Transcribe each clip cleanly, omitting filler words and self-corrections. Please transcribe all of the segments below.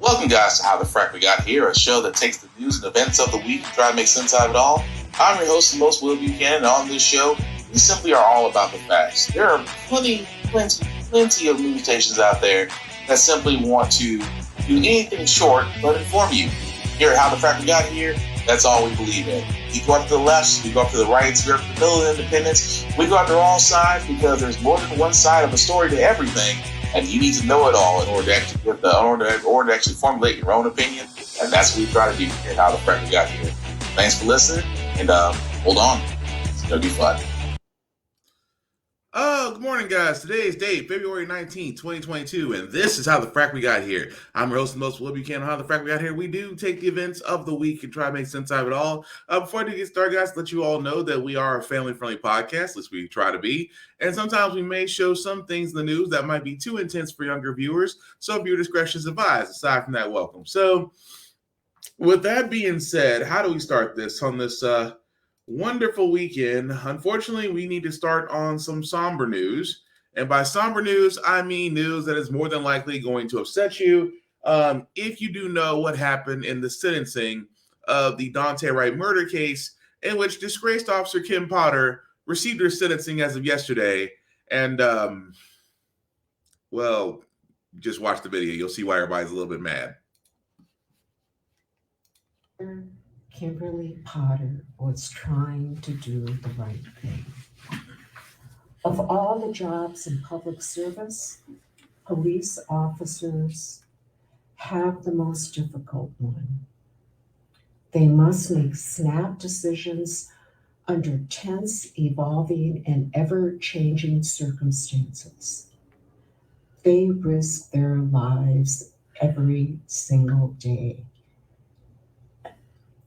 Welcome, guys, to How the Frack We Got Here, a show that takes the news and events of the week and try to make sense out of it all. I'm your host, the most Will Buchanan, and on this show, we simply are all about the facts. There are plenty of news stations out there that simply want to do anything short but inform you. Here at How the Frack We Got Here, that's all we believe in. We go up to the left, we go up to the right, we go up to the middle of independence, we go up to all sides because there's more than one side of a story to everything. And you need to know it all in order to actually formulate your own opinion. And that's what we try to do here at How the Frack We Got Here. Thanks for listening, and hold on. It's going to be fun. Good morning, guys. Today's date, February 19th, 2022, and this is How the Frack We Got Here. I'm your host, the most Will Buchanan. How the Frack We Got Here. We do take the events of the week and try to make sense out of it all. Before I do get started, guys, let you all know that we are a family-friendly podcast, at least we try to be, and sometimes we may show some things in the news that might be too intense for younger viewers, so viewer discretion is advised. Aside from that, welcome. So, with that being said, how do we start this on this wonderful weekend? Unfortunately, we need to start on some somber news. And by somber news, I mean news that is more than likely going to upset you. If you do know what happened in the sentencing of the Daunte Wright murder case, in which disgraced Officer Kim Potter received her sentencing as of yesterday. And, well, just watch the video. You'll see why everybody's a little bit mad. Kimberly Potter was trying to do the right thing. Of all the jobs in public service, police officers have the most difficult one. They must make snap decisions under tense, evolving, and ever-changing circumstances. They risk their lives every single day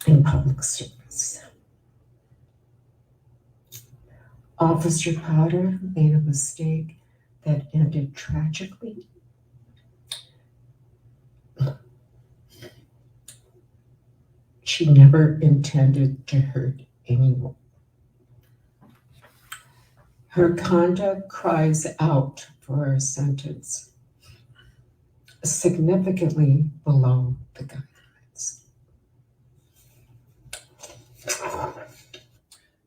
in public service. Officer Potter made a mistake that ended tragically. She never intended to hurt anyone. Her conduct cries out for a sentence significantly below the guidelines.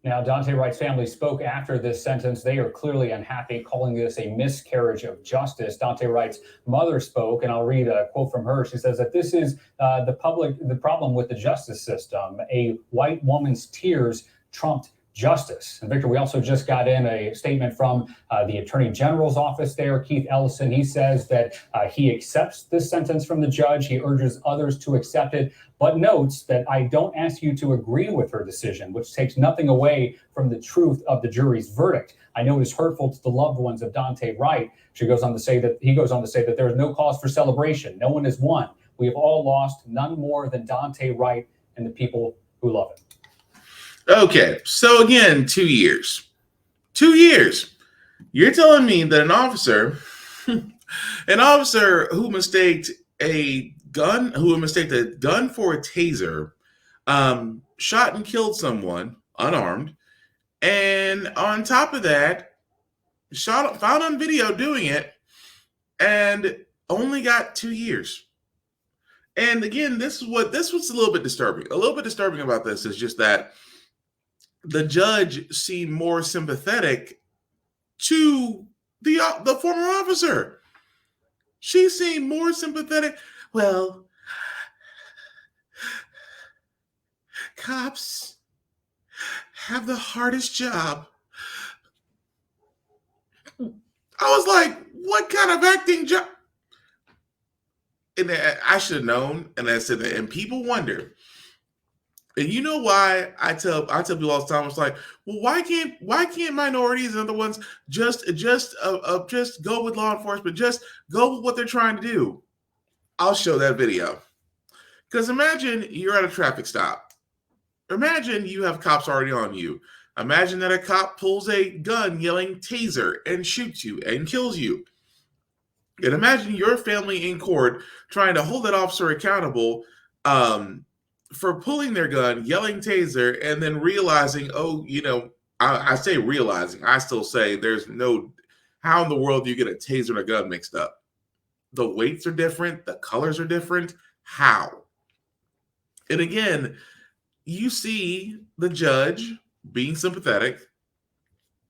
Now, Daunte Wright's family spoke after this sentence. They are clearly unhappy, calling this a miscarriage of justice. Daunte Wright's mother spoke, and I'll read a quote from her. She says that this is the problem with the justice system. A white woman's tears trumped justice. And Victor, we also just got in a statement from the Attorney General's office there, Keith Ellison. He says that he accepts this sentence from the judge. He urges others to accept it, but notes that I don't ask you to agree with her decision, which takes nothing away from the truth of the jury's verdict. I know it is hurtful to the loved ones of Daunte Wright. He goes on to say that there is no cause for celebration. No one has won. We have all lost, none more than Daunte Wright and the people who love him. Okay, so again, 2 years. 2 years. You're telling me that an officer who mistaked a gun for a taser, shot and killed someone unarmed, and on top of that, found on video doing it, and only got 2 years. And again, this was a little bit disturbing. A little bit disturbing about this is just that the judge seemed more sympathetic to the former officer. She seemed more sympathetic. Well, cops have the hardest job. I was like, what kind of acting job? And I should have known. And I said that, and people wonder. And you know why I tell people all the time, it's like, well, why can't minorities and other ones just go with law enforcement, just go with what they're trying to do? I'll show that video. Because imagine you're at a traffic stop. Imagine you have cops already on you. Imagine that a cop pulls a gun yelling taser and shoots you and kills you. And imagine your family in court trying to hold that officer accountable for pulling their gun, yelling taser, and then realizing, I say realizing, I still say there's no, how in the world do you get a taser and a gun mixed up? The weights are different. The colors are different. How? And again, you see the judge being sympathetic.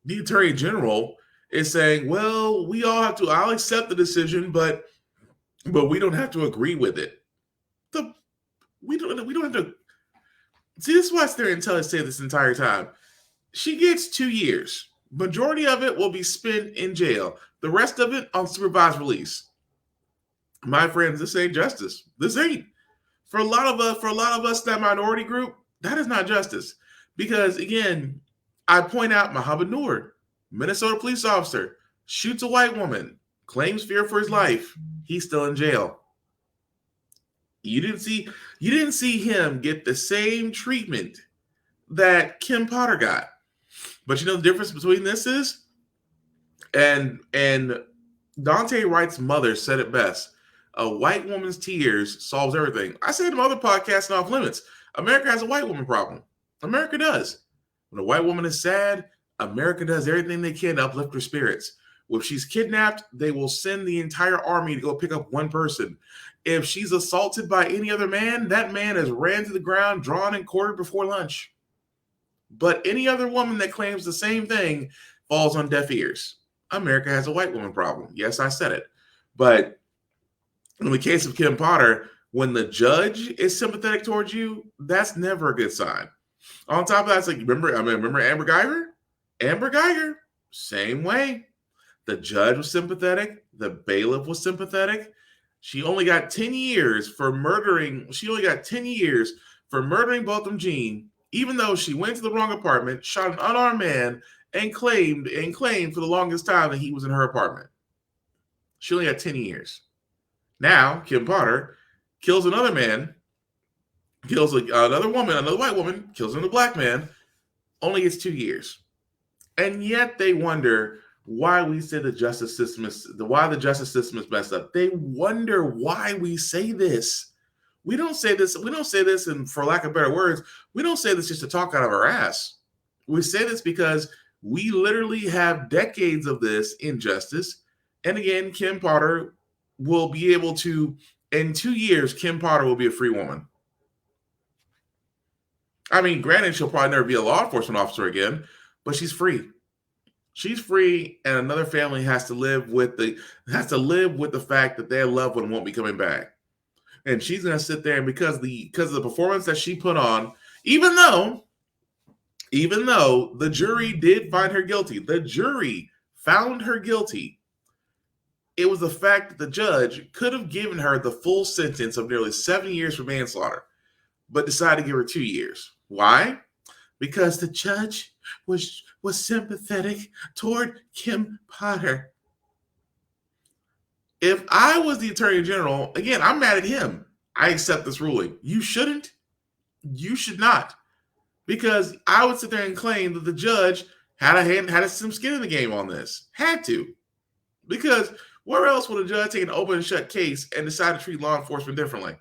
The attorney general is saying, well, we all have to, I'll accept the decision, but we don't have to agree with it. We don't have to. See, this is why I sit there and tell her to say this entire time. She gets 2 years. Majority of it will be spent in jail. The rest of it on supervised release. My friends, this ain't justice. This ain't. For a lot of us, that minority group, that is not justice. Because again, I point out Muhammad Noor, Minnesota police officer, shoots a white woman, claims fear for his life. He's still in jail. You didn't see him get the same treatment that Kim Potter got. But you know the difference between this is, and Daunte Wright's mother said it best. A white woman's tears solves everything. I said in other podcasts Off Limits, America has a white woman problem. America does. When a white woman is sad, America does everything they can to uplift her spirits. If she's kidnapped, they will send the entire army to go pick up one person. If she's assaulted by any other man, that man is ran to the ground, drawn, and quartered before lunch. But any other woman that claims the same thing falls on deaf ears. America has a white woman problem. Yes, I said it. But in the case of Kim Potter, when the judge is sympathetic towards you, that's never a good sign. On top of that, it's like, remember Amber Guyger? Amber Guyger, same way. The judge was sympathetic. The bailiff was sympathetic. She only got 10 years for murdering. She only got 10 years for murdering Botham Jean, even though she went to the wrong apartment, shot an unarmed man, and claimed for the longest time that he was in her apartment. She only got 10 years. Now, Kim Potter kills another man, kills another woman, another white woman, kills another black man, only gets 2 years. And yet they wonder why we say the justice system is messed up. They wonder why we say this. We don't say this, and for lack of better words, we don't say this just to talk out of our ass. We say this because we literally have decades of this injustice. And again, Kim Potter will be able to, in 2 years, Kim Potter will be a free woman. I mean, granted, she'll probably never be a law enforcement officer again, but she's free. She's free, and another family has to live with the fact that their loved one won't be coming back. And she's going to sit there, and because of the performance that she put on, even though the jury did find her guilty, the jury found her guilty. It was the fact that the judge could have given her the full sentence of nearly 7 years for manslaughter, but decided to give her 2 years. Why? Because the judge was sympathetic toward Kim Potter. If I was the attorney general, again, I'm mad at him. I accept this ruling. You shouldn't. You should not. Because I would sit there and claim that the judge had some skin in the game on this. Had to. Because where else would a judge take an open and shut case and decide to treat law enforcement differently?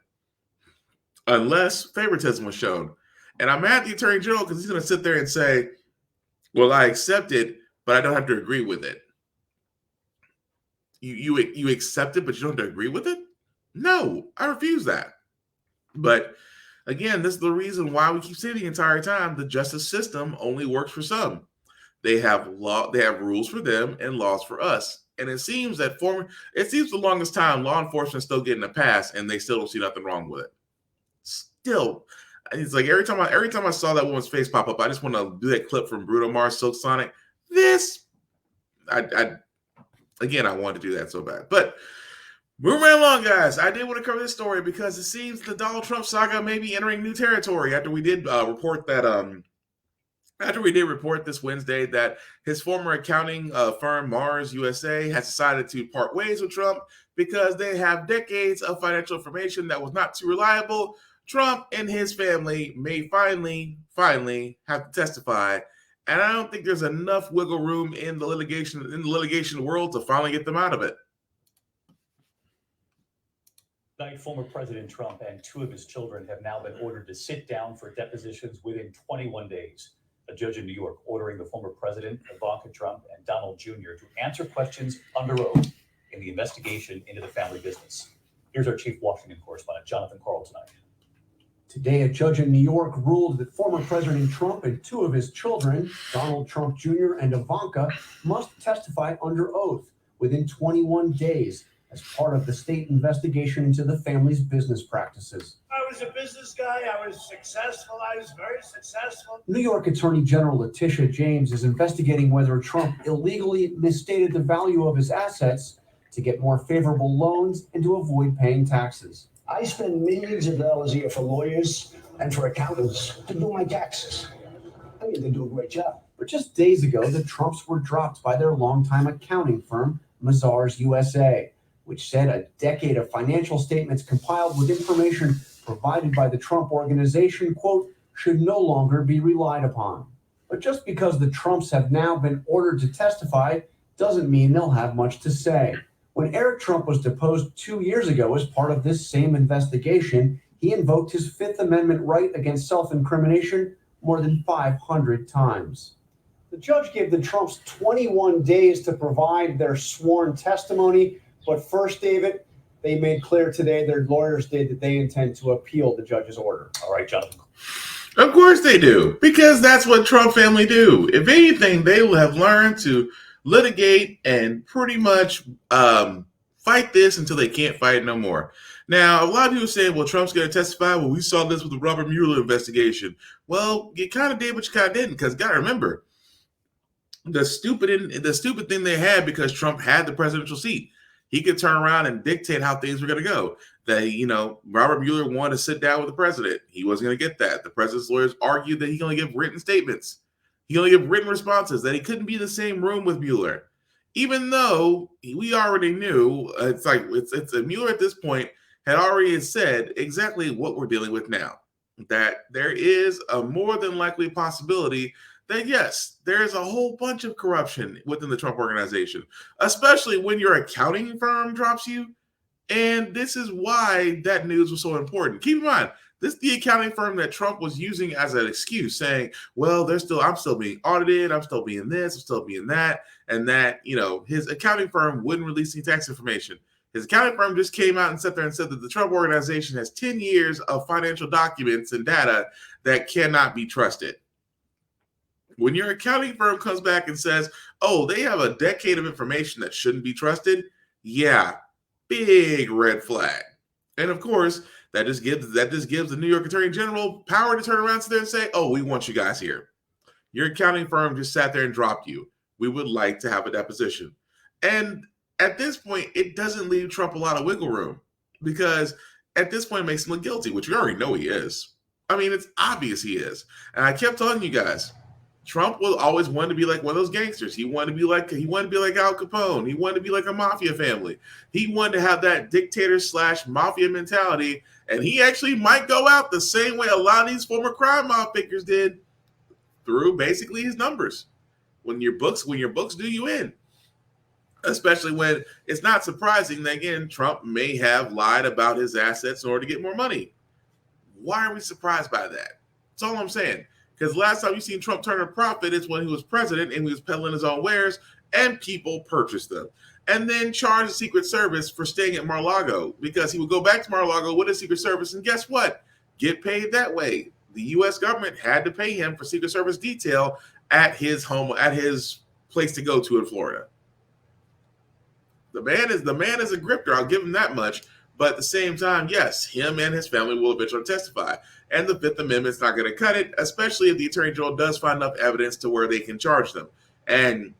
Unless favoritism was shown. And I'm mad at the attorney general because he's going to sit there and say, well, I accept it, but I don't have to agree with it. You accept it, but you don't have to agree with it? No, I refuse that. But again, this is the reason why we keep saying the entire time the justice system only works for some. They have rules for them and laws for us. And it seems the longest time law enforcement is still getting a pass, and they still don't see nothing wrong with it. Still, it's like every time I saw that woman's face pop up, I just want to do that clip from Bruno Mars, Silk Sonic. I wanted to do that so bad. But moving right along, guys, I did want to cover this story because it seems the Donald Trump saga may be entering new territory after we did report this Wednesday that his former accounting firm, Mars USA, has decided to part ways with Trump because they have decades of financial information that was not too reliable. Trump and his family may finally have to testify, and I don't think there's enough wiggle room in the litigation world to finally get them out of it. Tonight, former President Trump and two of his children have now been ordered to sit down for depositions within 21 days. A judge in New York ordering the former president, Ivanka Trump, and Donald Jr. to answer questions under oath in the investigation into the family business. Here's our chief Washington correspondent, Jonathan Karl, tonight. Today, a judge in New York ruled that former President Trump and two of his children, Donald Trump Jr. and Ivanka, must testify under oath within 21 days as part of the state investigation into the family's business practices. I was a business guy. I was successful. I was very successful. New York Attorney General Letitia James is investigating whether Trump illegally misstated the value of his assets to get more favorable loans and to avoid paying taxes. I spend millions of dollars a year for lawyers and for accountants to do my taxes. I mean, they do a great job. But just days ago, the Trumps were dropped by their longtime accounting firm, Mazars USA, which said a decade of financial statements compiled with information provided by the Trump organization, quote, should no longer be relied upon. But just because the Trumps have now been ordered to testify doesn't mean they'll have much to say. When Eric Trump was deposed 2 years ago as part of this same investigation, he invoked his Fifth Amendment right against self-incrimination more than 500 times. The judge gave the Trumps 21 days to provide their sworn testimony. But first, David, they made clear today, their lawyers did, that they intend to appeal the judge's order. All right, Jonathan. Of course they do, because that's what Trump family do. If anything, they will have learned to litigate and pretty much fight this until they can't fight no more. Now, a lot of people say, well, Trump's going to testify. Well, we saw this with the Robert Mueller investigation. Well, you kind of did, but you kind of didn't, because got to remember, the stupid thing they had, because Trump had the presidential seat, he could turn around and dictate how things were going to go. Robert Mueller wanted to sit down with the president. He wasn't going to get that. The president's lawyers argued that he can only give written statements. He can only give written responses, that he couldn't be in the same room with Mueller. Even though we already knew, Mueller at this point had already said exactly what we're dealing with now, that there is a more than likely possibility that, yes, there's a whole bunch of corruption within the Trump organization, especially when your accounting firm drops you. And this is why that news was so important. Keep in mind, this is the accounting firm that Trump was using as an excuse, saying, well, I'm still being audited, I'm still being this, I'm still being that, and that, his accounting firm wouldn't release any tax information. His accounting firm just came out and sat there and said that the Trump organization has 10 years of financial documents and data that cannot be trusted. When your accounting firm comes back and says, oh, they have a decade of information that shouldn't be trusted, yeah, big red flag. And of course, that just gives the New York Attorney General power to turn around to there and say, oh, we want you guys here. Your accounting firm just sat there and dropped you. We would like to have a deposition. And at this point, it doesn't leave Trump a lot of wiggle room, because at this point it makes him look guilty, which we already know he is. I mean, it's obvious he is. And I kept telling you guys, Trump will always want to be like one of those gangsters. He wanted to be like Al Capone. He wanted to be like a mafia family. He wanted to have that dictator/mafia mentality, and he actually might go out the same way a lot of these former crime mob figures did, through basically his numbers. When your books do you in. Especially when it's not surprising that, again, Trump may have lied about his assets in order to get more money. Why are we surprised by that? That's all I'm saying. Because last time you seen Trump turn a profit is when he was president and he was peddling his own wares and people purchased them. And then charged the Secret Service for staying at Mar-a-Lago, because he would go back to Mar-a-Lago with a Secret Service and guess what? Get paid that way. The U.S. government had to pay him for Secret Service detail at his home, at his place to go to in Florida. The man is a grifter. I'll give him that much. But at the same time, yes, him and his family will eventually testify. And the Fifth Amendment's not going to cut it, especially if the Attorney General does find enough evidence to where they can charge them. And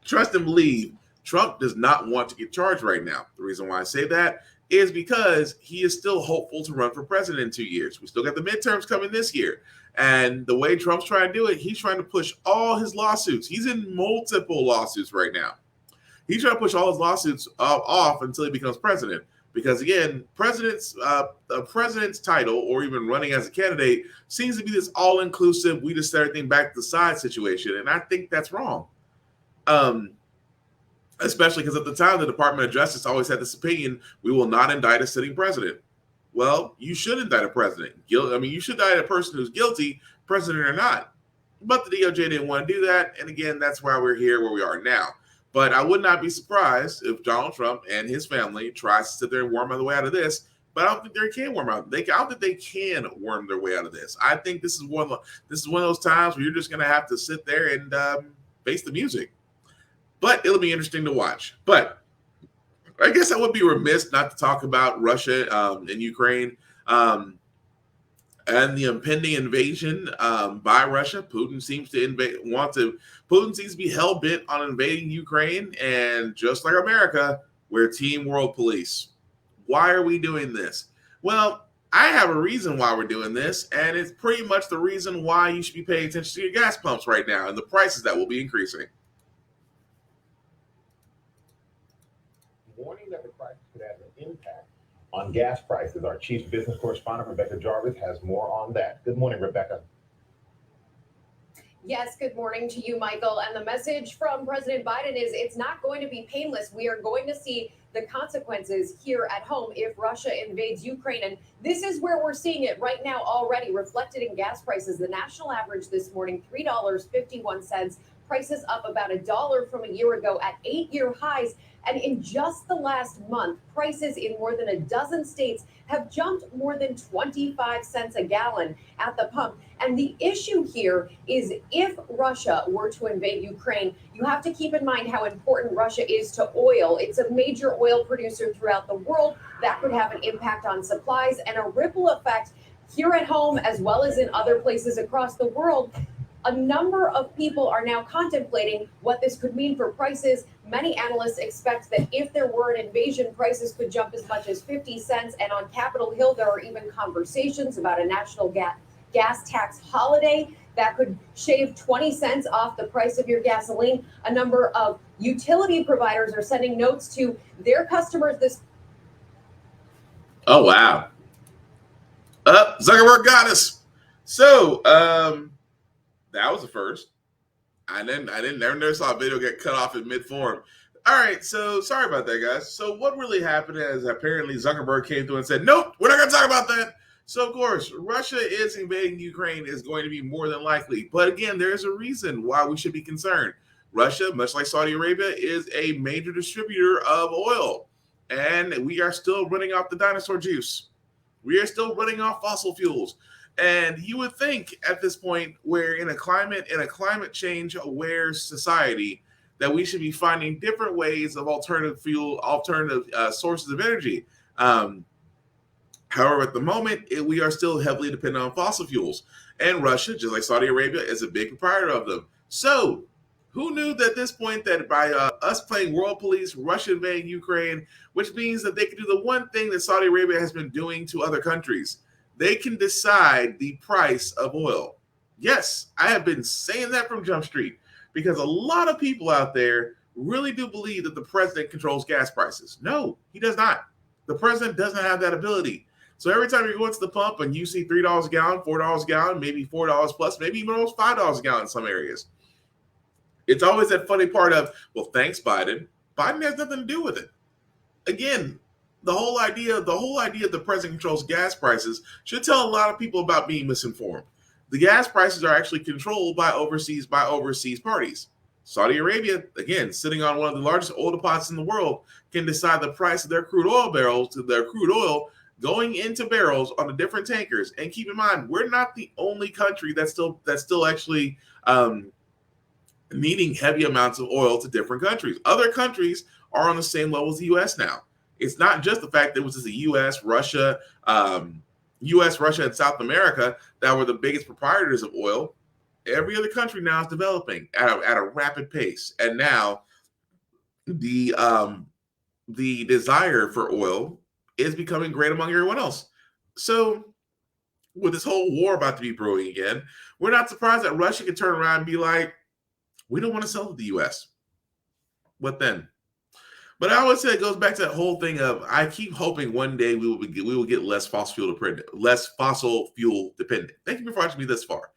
trust and believe, Trump does not want to get charged right now. The reason why I say that is because he is still hopeful to run for president in 2 years. We still got the midterms coming this year. And the way Trump's trying to do it, he's trying to push all his lawsuits. He's in multiple lawsuits right now. He's trying to push all his lawsuits off until he becomes president. Because again, a president's title, or even running as a candidate, seems to be this all-inclusive, we just set everything back to the side situation. And I think that's wrong. Especially because at the time, the Department of Justice always had this opinion, we will not indict a sitting president. Well, you should indict a president. You should indict a person who's guilty, president or not. But the DOJ didn't want to do that. And again, that's why we're here where we are now. But I would not be surprised if Donald Trump and his family tries to sit there and worm their way out of this. But I don't think they can worm out. I don't think they can worm their way out of this. I think this is one of those times where you're just going to have to sit there and face the music. But it'll be interesting to watch. But I guess I would be remiss not to talk about Russia and Ukraine and the impending invasion by Russia. Putin seems to Putin seems to be hell bent on invading Ukraine, and just like America, we're team world police. Why are we doing this? Well, I have a reason why we're doing this, and it's pretty much the reason why you should be paying attention to your gas pumps right now and the prices that will be increasing. Warning that the crisis could have an impact on gas prices. Our chief business correspondent, Rebecca Jarvis, has more on that. Good morning, Rebecca. Yes, good morning to you, Michael. And the message from President Biden is it's not going to be painless. We are going to see the consequences here at home if Russia invades Ukraine. And this is where we're seeing it right now already reflected in gas prices. The national average this morning, $3.51. Prices up about $1 from a year ago at 8-year highs. And in just the last month, prices in more than a dozen states have jumped more than 25 cents a gallon at the pump. And the issue here is if Russia were to invade Ukraine, you have to keep in mind how important Russia is to oil. It's a major oil producer throughout the world. That could have an impact on supplies and a ripple effect here at home as well as in other places across the world. A number of people are now contemplating what this could mean for prices. Many analysts expect that if there were an invasion, prices could jump as much as 50 cents. And on Capitol Hill, there are even conversations about a national gas tax holiday that could shave 20 cents off the price of your gasoline. A number of utility providers are sending notes to their customers this. Oh, wow. Zuckerberg got us. So, that was the first. I never saw a video get cut off in mid-form. All right, so sorry about that, guys. So what really happened is apparently Zuckerberg came through and said, nope, we're not going to talk about that. So, of course, Russia is invading Ukraine is going to be more than likely. But again, there's a reason why we should be concerned. Russia, much like Saudi Arabia, is a major distributor of oil. And we are still running off the dinosaur juice. We are still running off fossil fuels. And you would think at this point, we're in a climate change aware society, that we should be finding different ways of alternative sources of energy. However, at the moment, we are still heavily dependent on fossil fuels. And Russia, just like Saudi Arabia, is a big proprietor of them. So who knew that at this point that by us playing world police, Russia invading Ukraine, which means that they can do the one thing that Saudi Arabia has been doing to other countries, they can decide the price of oil. Yes, I have been saying that from Jump Street because a lot of people out there really do believe that the president controls gas prices. No, he does not. The president doesn't have that ability. So every time you go into the pump and you see $3 a gallon, $4 a gallon, maybe $4 plus, maybe even almost $5 a gallon in some areas, it's always that funny part of, well, thanks, Biden. Biden has nothing to do with it. Again, the whole idea of the president controls gas prices should tell a lot of people about being misinformed. The gas prices are actually controlled by overseas parties. Saudi Arabia, again, sitting on one of the largest oil deposits in the world, can decide the price of their crude oil going into barrels on the different tankers. And keep in mind, we're not the only country that's still actually needing heavy amounts of oil to different countries. Other countries are on the same level as the U.S. now. It's not just the fact that it was just the U.S., Russia, and South America that were the biggest proprietors of oil. Every other country now is developing at a rapid pace, and now the desire for oil is becoming great among everyone else. So, with this whole war about to be brewing again, we're not surprised that Russia could turn around and be like, "We don't want to sell to the U.S." What then? But I always say it goes back to that whole thing of I keep hoping one day we will get less fossil fuel dependent. Thank you for watching me this far.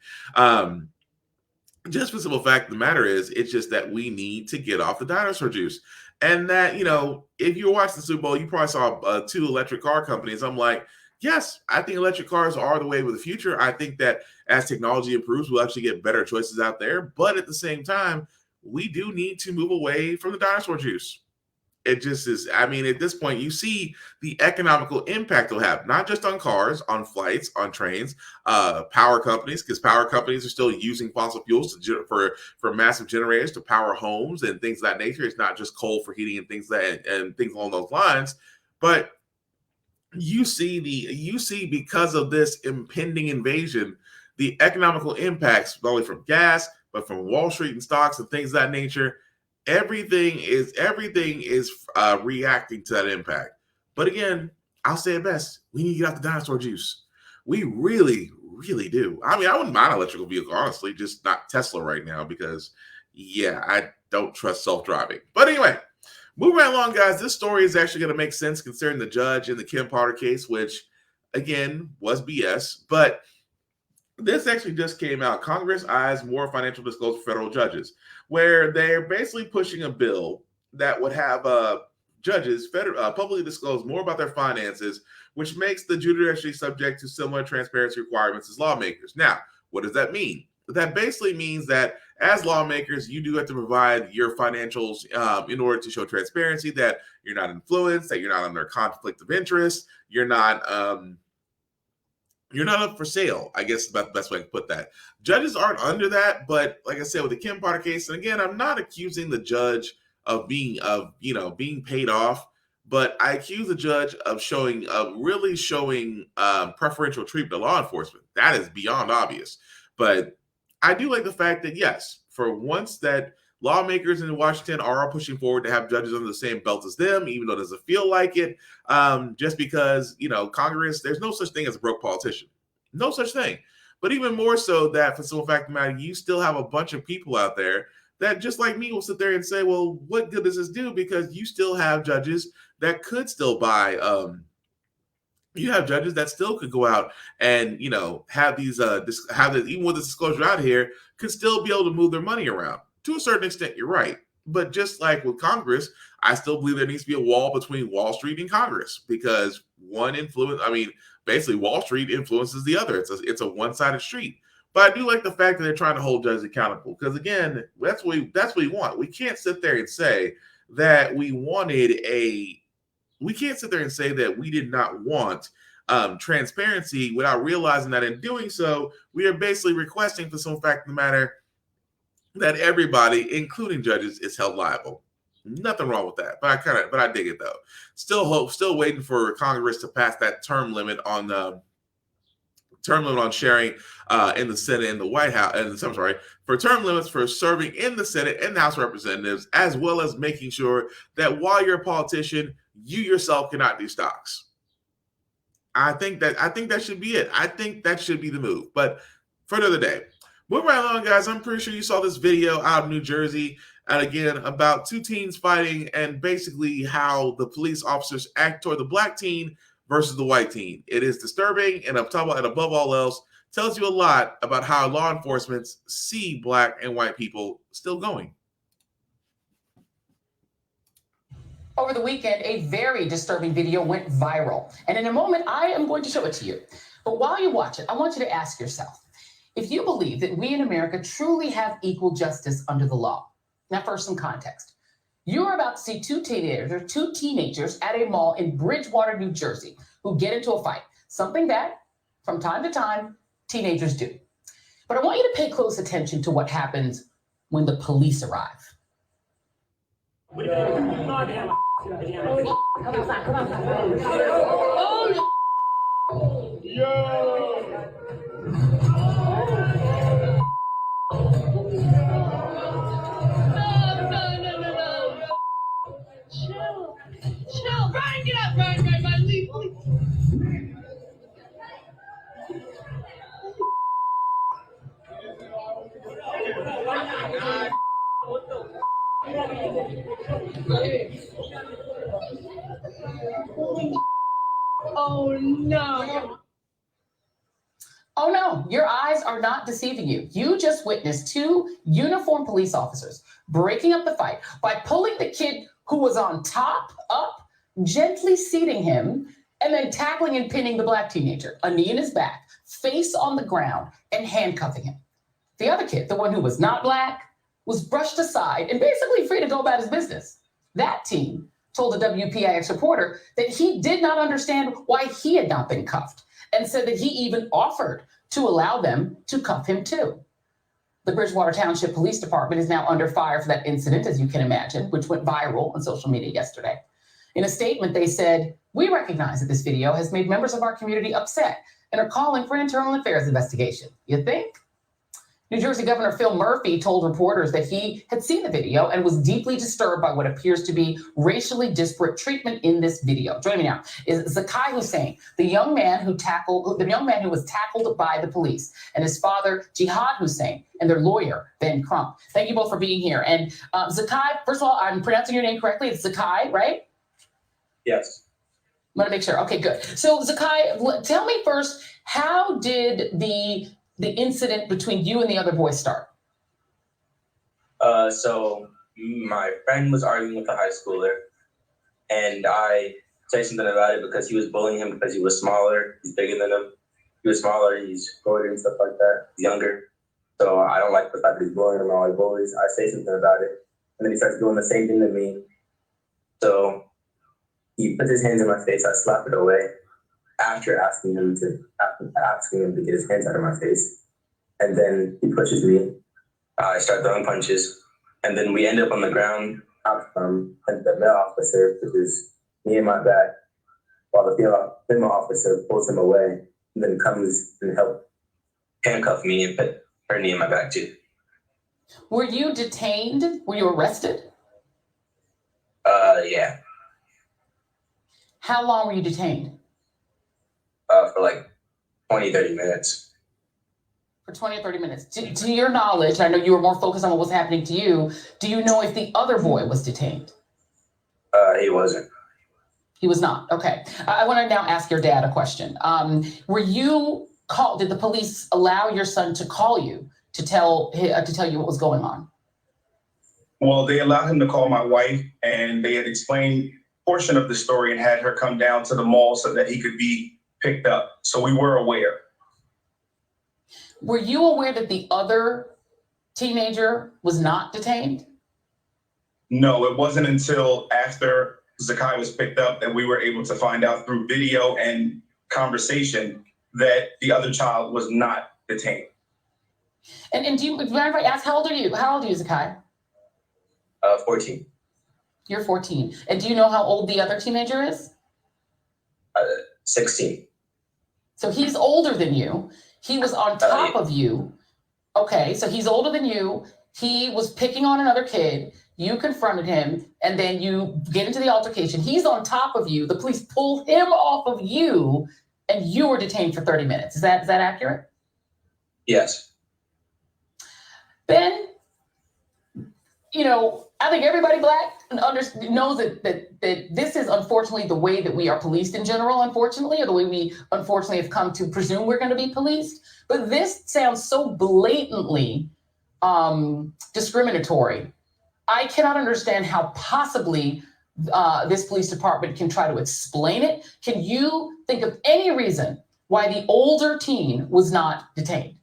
Just for the simple fact of the matter is, it's just that we need to get off the dinosaur juice. And that, if you were watching the Super Bowl, you probably saw 2 electric car companies. I'm like, yes, I think electric cars are the way of the future. I think that as technology improves, we'll actually get better choices out there. But at the same time, we do need to move away from the dinosaur juice. It just is. I mean, at this point, you see the economical impact it'll have, not just on cars, on flights, on trains, power companies, because power companies are still using fossil fuels for massive generators to power homes and things of that nature. It's not just coal for heating and things along those lines. But you see because of this impending invasion, the economical impacts, not only from gas, but from Wall Street and stocks and things of that nature. Everything is reacting to that impact. But again, I'll say it best: we need to get out the dinosaur juice. We really, really do. I mean, I wouldn't mind an electrical vehicle, honestly, just not Tesla right now because, yeah, I don't trust self-driving. But anyway, moving right along, guys. This story is actually going to make sense considering the judge in the Kim Potter case, which again was BS, but this actually just came out. Congress eyes more financial disclosure for federal judges, where they're basically pushing a bill that would have judges publicly disclose more about their finances, which makes the judiciary subject to similar transparency requirements as lawmakers. Now, what does that mean? That basically means that as lawmakers, you do have to provide your financials in order to show transparency, that you're not influenced, that you're not under conflict of interest, you're not up for sale, I guess is about the best way to put that. Judges aren't under that, but like I said, with the Kim Potter case, and again, I'm not accusing the judge of being paid off, but I accuse the judge of really showing preferential treatment to law enforcement. That is beyond obvious. But I do like the fact that, yes, for once that lawmakers in Washington are pushing forward to have judges under the same belt as them, even though it doesn't feel like it, just because, Congress, there's no such thing as a broke politician. No such thing. But even more so that, for the simple fact of the matter, you still have a bunch of people out there that, just like me, will sit there and say, well, what good does this do? Because you still have judges that could still buy, you have judges that still could go out and, have these, even with this disclosure out here, could still be able to move their money around. To a certain extent, you're right. But just like with Congress, I still believe there needs to be a wall between Wall Street and Congress, because basically Wall Street influences the other. It's a one-sided street. But I do like the fact that they're trying to hold judges accountable, because again, that's what we want. We can't sit there and say that we can't sit there and say that we did not want transparency without realizing that in doing so, we are basically requesting, for some fact of the matter, that everybody, including judges, is held liable. Nothing wrong with that, but I dig it though. Still waiting for Congress to pass that term limit on sharing in the Senate and the White House, for term limits for serving in the Senate and the House of Representatives, as well as making sure that while you're a politician, you yourself cannot do stocks. I think that should be it. I think that should be the move. But for another day. Moving right along, guys, I'm pretty sure you saw this video out of New Jersey, and again, about two teens fighting and basically how the police officers act toward the black teen versus the white teen. It is disturbing, and above all else, tells you a lot about how law enforcement see black and white people still going. Over the weekend, a very disturbing video went viral, and in a moment, I am going to show it to you. But while you watch it, I want you to ask yourself, if you believe that we in America truly have equal justice under the law. Now, first, some context. You are about to see two teenagers at a mall in Bridgewater, New Jersey, who get into a fight, something that, from time to time, teenagers do. But I want you to pay close attention to what happens when the police arrive. Chill, Brian, get up, Brian, leave. Oh no. Oh no, your eyes are not deceiving you. You just witnessed two uniformed police officers breaking up the fight by pulling the kid who was on top up, gently seating him, and then tackling and pinning the black teenager, a knee in his back, face on the ground, and handcuffing him. The other kid, the one who was not black, was brushed aside and basically free to go about his business. That teen told the WPIX reporter that he did not understand why he had not been cuffed and said that he even offered to allow them to cuff him too. The Bridgewater Township Police Department is now under fire for that incident, as you can imagine, which went viral on social media yesterday. In a statement, they said, "We recognize that this video has made members of our community upset and are calling for an internal affairs investigation." You think? New Jersey Governor Phil Murphy told reporters that he had seen the video and was deeply disturbed by what appears to be racially disparate treatment in this video. Joining me now is Zakai Hussein, the young man who was tackled by the police, and his father, Jihad Hussein, and their lawyer, Ben Crump. Thank you both for being here. And Zakai, first of all, I'm pronouncing your name correctly. It's Zakai, right? Yes. I'm gonna make sure. Okay, good. So Zakai, tell me first, how did the incident between you and the other boy start? So my friend was arguing with a high schooler, and I said something about it because he was bullying him because he was smaller. He's bigger than him. He was smaller. He's shorter and stuff like that. He's younger. So I don't like the fact that he's bullying him. I like bullies. I say something about it, and then he starts doing the same thing to me. So he puts his hands in my face. I slap it away after asking him to get his hands out of my face. And then he pushes me. I start throwing punches. And then we end up on the ground, and the male officer pushes me in my back while the female officer pulls him away and then comes and helps handcuff me and put her knee in my back too. Were you detained? Were you arrested? Yeah. How long were you detained? For like 20, 30 minutes. For 20 or 30 minutes. To your knowledge, I know you were more focused on what was happening to you. Do you know if the other boy was detained? He wasn't. He was not. Okay. I want to now ask your dad a question. Were you called? Did the police allow your son to call you to tell you what was going on? Well, they allowed him to call my wife, and they had explained a portion of the story and had her come down to the mall so that he could be picked up. So we were aware. Were you aware that the other teenager was not detained? No, it wasn't until after Zakai was picked up that we were able to find out through video and conversation that the other child was not detained. And do you mind if I ask, how old are you? How old are you, Zakai? 14. You're 14. And do you know how old the other teenager is? 16. So he's older than you. He was on top of you. Okay, so he's older than you. He was picking on another kid. You confronted him, and then you get into the altercation. He's on top of you. The police pull him off of you, and you were detained for 30 minutes. Is that accurate? Yes. Ben, I think everybody Black knows that this is unfortunately the way that we are policed in general, unfortunately, or the way we unfortunately have come to presume we're going to be policed. But this sounds so blatantly discriminatory. I cannot understand how possibly this police department can try to explain it. Can you think of any reason why the older teen was not detained?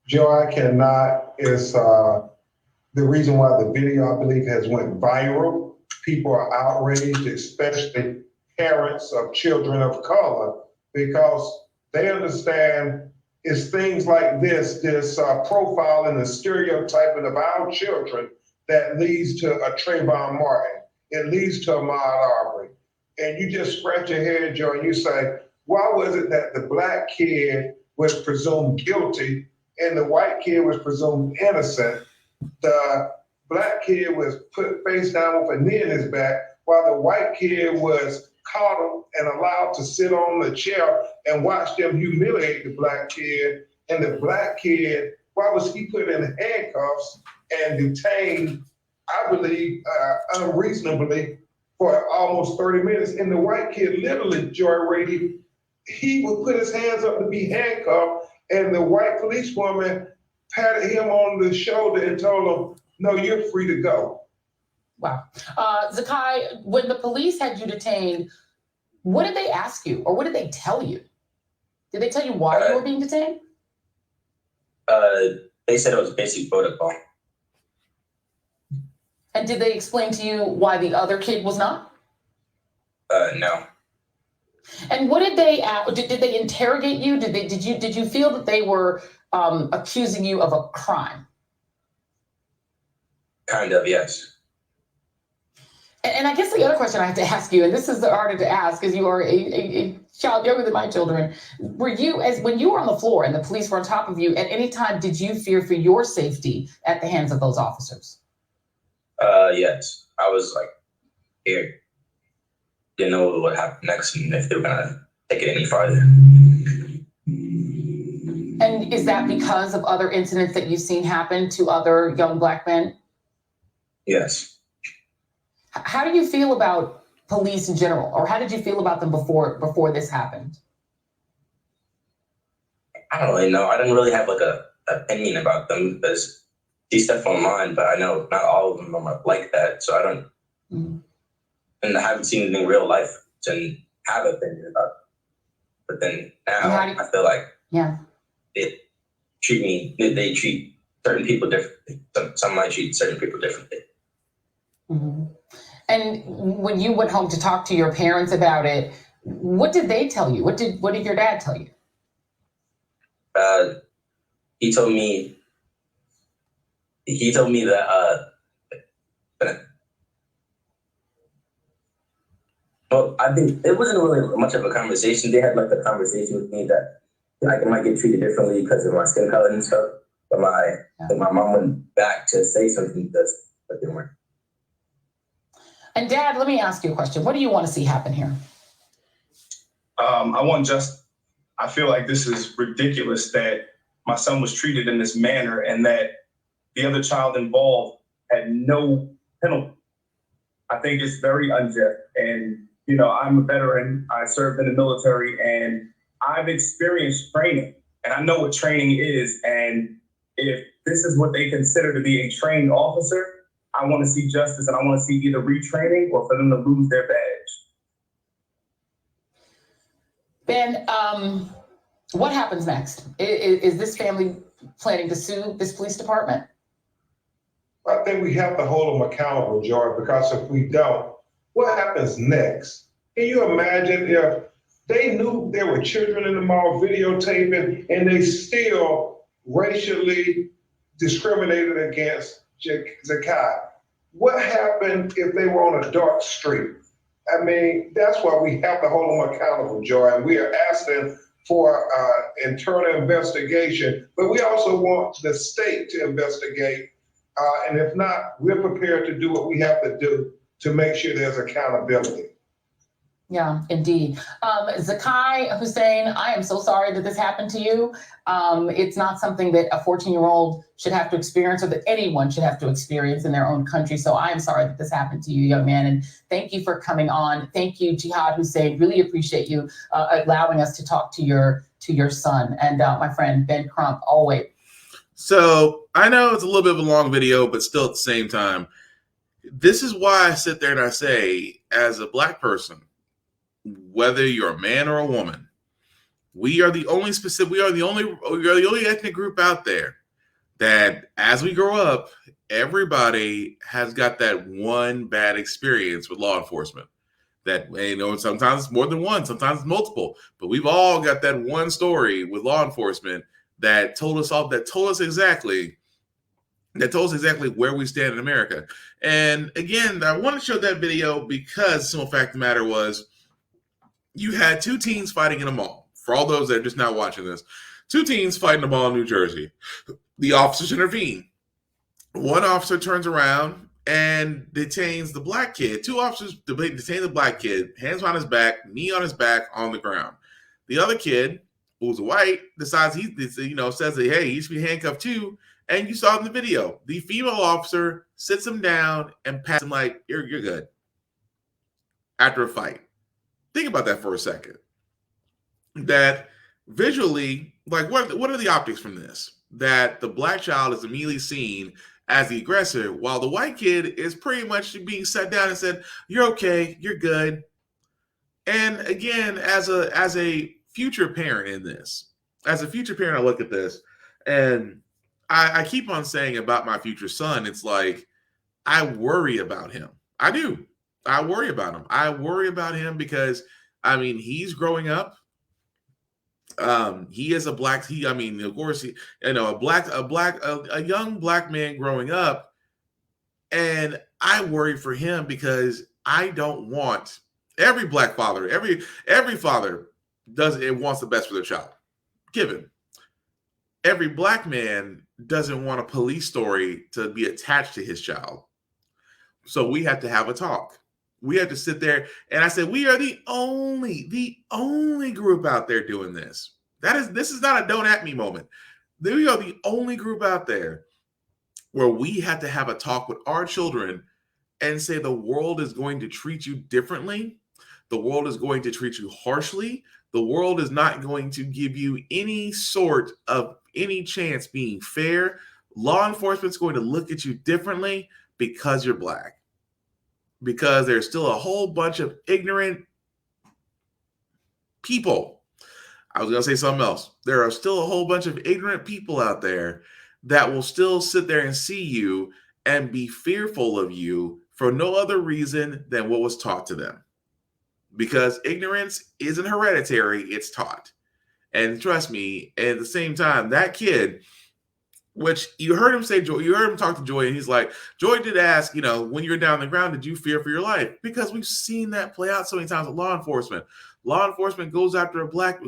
Joe, I cannot. It's the reason why the video, I believe, has went viral. People are outraged, especially parents of children of color, because they understand it's things like this profiling and stereotyping of our children that leads to a Trayvon Martin. It leads to Ahmaud Arbery. And you just scratch your head, Joe, and you say, why was it that the Black kid was presumed guilty and the white kid was presumed innocent? The Black kid was put face down with a knee in his back, while the white kid was coddled and allowed to sit on the chair and watch them humiliate the Black kid. And the Black kid, why was he put in handcuffs and detained, I believe, unreasonably for almost 30 minutes? And the white kid literally, Joy Rady, he would put his hands up to be handcuffed, and the white policewoman patted him on the shoulder and told him, no, you're free to go. Wow. Zakai, when the police had you detained, what did they ask you, or what did they tell you? Did they tell you why you were being detained? They said it was basic protocol. And did they explain to you why the other kid was not? No. And what did they did they interrogate you? Did you feel that they were accusing you of a crime? Kind of, yes. And I guess the other question I have to ask you, and this is harder to ask because you are a child younger than my children, were you, when you were on the floor and the police were on top of you, at any time did you fear for your safety at the hands of those officers? Yes. I was like scared. Didn't know what would happen next and if they were gonna take it any farther. And is that because of other incidents that you've seen happen to other young Black men? Yes. How do you feel about police in general, or how did you feel about them before this happened? I don't really know. I didn't really have like a opinion about them because see stuff online, but I know not all of them are like that. So I don't, and I haven't seen anything in real life to have an opinion about them. But then now I feel like they treat certain people differently. Some might treat certain people differently. Mm-hmm. And when you went home to talk to your parents about it, what did they tell you? What did your dad tell you? He told me that well, I think it wasn't really much of a conversation. They had like a conversation with me that like I might get treated differently because of my skin color and stuff. But my mom went back to say something but they weren't. And Dad, let me ask you a question. What do you want to see happen here? I feel like this is ridiculous that my son was treated in this manner and that the other child involved had no penalty. I think it's very unjust. And, you know, I'm a veteran. I served in the military and I've experienced training and I know what training is. And if this is what they consider to be a trained officer, I want to see justice and I want to see either retraining or for them to lose their badge. Ben, what happens next? Is this family planning to sue this police department? I think we have to hold them accountable, Joy, because if we don't, what happens next? Can you imagine if they knew there were children in the mall videotaping and they still racially discriminated against Zakai? What happened if they were on a dark street? I mean, that's why we have to hold them accountable, Joy. And we are asking for internal investigation, but we also want the state to investigate. And if not, we're prepared to do what we have to do to make sure there's accountability. Yeah, indeed. Zakai Hussein, I am so sorry that this happened to you. It's not something that a 14-year-old should have to experience or that anyone should have to experience in their own country. So I am sorry that this happened to you, young man. And thank you for coming on. Thank you, Jihad Hussein. Really appreciate you allowing us to talk to your son. And my friend, Ben Crump, always. So I know it's a little bit of a long video, but still at the same time, this is why I sit there and I say, as a Black person, whether you're a man or a woman, we are the only ethnic group out there that as we grow up, everybody has got that one bad experience with law enforcement. That, you know, sometimes it's more than one, sometimes it's multiple, but we've all got that one story with law enforcement that told us exactly where we stand in America. And again, I want to show that video because the simple fact of the matter was you had two teens fighting in a mall. For all those that are just now watching this, two teens fighting in a mall in New Jersey. The officers intervene. One officer turns around and detains the Black kid. Two officers detain the Black kid, hands on his back, knee on his back on the ground. The other kid, who's white, decides says that, hey, he should be handcuffed too. And you saw in the video, the female officer sits him down and pats him like, you're good. After a fight. Think about that for a second. That visually, like, what are the optics from this? That the Black child is immediately seen as the aggressor, while the white kid is pretty much being set down and said, you're okay, you're good. And again, as a future parent in this, I look at this and I keep on saying about my future son, it's like, I worry about him. I do. I worry about him. I worry about him because, I mean, he's growing up. He is a black. I mean, of course, a young black man growing up, and I worry for him because I don't want every black father, every father wants the best for their child. Given every black man doesn't want a police story to be attached to his child. So we have to have a talk. We have to sit there. And I said, we are the only group out there doing this. This is not a don't at me moment. We are the only group out there where we have to have a talk with our children and say the world is going to treat you differently. The world is going to treat you harshly. The world is not going to give you any sort of any chance being fair. Law enforcement is going to look at you differently because you're black. Because there's still a whole bunch of ignorant people. I was going to say something else. There are still a whole bunch of ignorant people out there that will still sit there and see you and be fearful of you for no other reason than what was taught to them. Because ignorance isn't hereditary, it's taught. And trust me, at the same time, that kid, which you heard him say, Joy, you heard him talk to Joy, and he's like, Joy did ask, when you're down on the ground, did you fear for your life? Because we've seen that play out so many times with law enforcement. Law enforcement goes after a black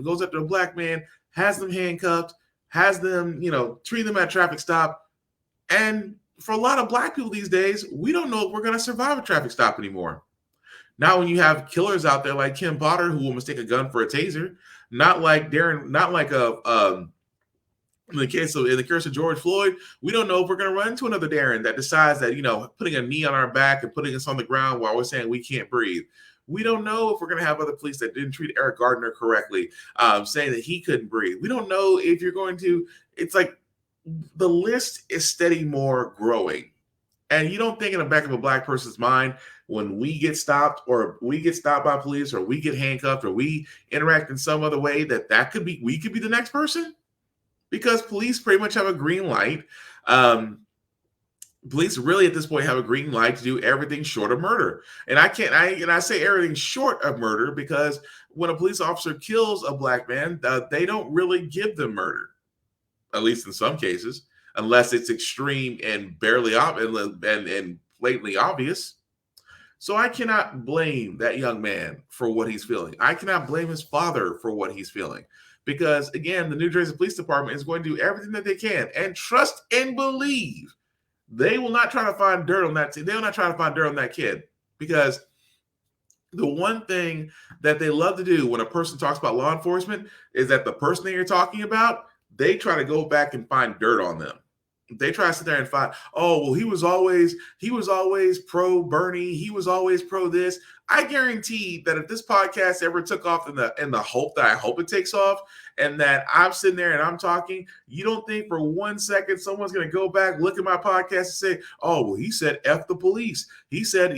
man, has them handcuffed, has them, treat them at a traffic stop. And for a lot of black people these days, we don't know if we're going to survive a traffic stop anymore. Not when you have killers out there like Kim Potter who will mistake a gun for a taser, not like Darren, not like in the case of George Floyd, we don't know if we're going to run into another Darren that decides that, putting a knee on our back and putting us on the ground while we're saying we can't breathe. We don't know if we're going to have other police that didn't treat Eric Gardner correctly, saying that he couldn't breathe. We don't know if you're going to, it's like the list is steady more growing. And you don't think in the back of a black person's mind, when we get stopped or we get stopped by police or we get handcuffed or we interact in some other way, we could be the next person? Because police pretty much have a green light. Police really at this point have a green light to do everything short of murder. And I say everything short of murder because when a police officer kills a black man, they don't really give them murder, at least in some cases, unless it's extreme and barely and blatantly obvious. So I cannot blame that young man for what he's feeling. I cannot blame his father for what he's feeling. Because, again, the New Jersey Police Department is going to do everything that they can. And trust and believe they will not try to find dirt on that. They will not try to find dirt on that kid. Because the one thing that they love to do when a person talks about law enforcement is that the person that you're talking about, they try to go back and find dirt on them. They try to sit there and find, he was always pro Bernie. He was always pro this. I guarantee that if this podcast ever took off in the hope that I hope it takes off, and that I'm sitting there and I'm talking, you don't think for 1 second someone's going to go back, look at my podcast and say, he said F the police. He said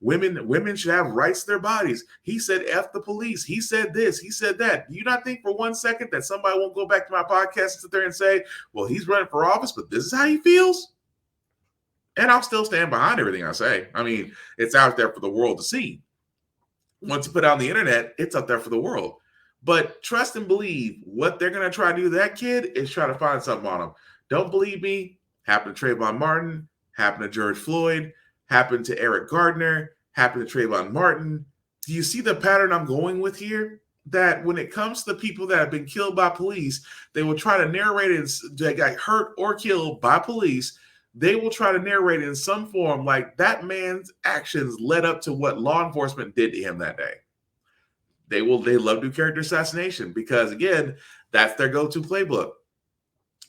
women should have rights to their bodies. He said F the police. He said this, he said that. Do you not think for 1 second that somebody won't go back to my podcast and sit there and say, well, he's running for office, but this is how he feels? And I'll still stand behind everything I say. I mean, it's out there for the world to see. Once you put it on the internet, it's up there for the world. But trust and believe what they're going to try to do to that kid is try to find something on him. Don't believe me? Happened to Trayvon Martin, happened to George Floyd, happened to Eric Gardner, happened to Trayvon Martin. Do you see the pattern I'm going with here? That when it comes to the people that have been killed by police, they will try to narrate it that got hurt or killed by police. They will try to narrate it in some form like that man's actions led up to what law enforcement did to him that day. They love to do character assassination because, again, that's their go-to playbook.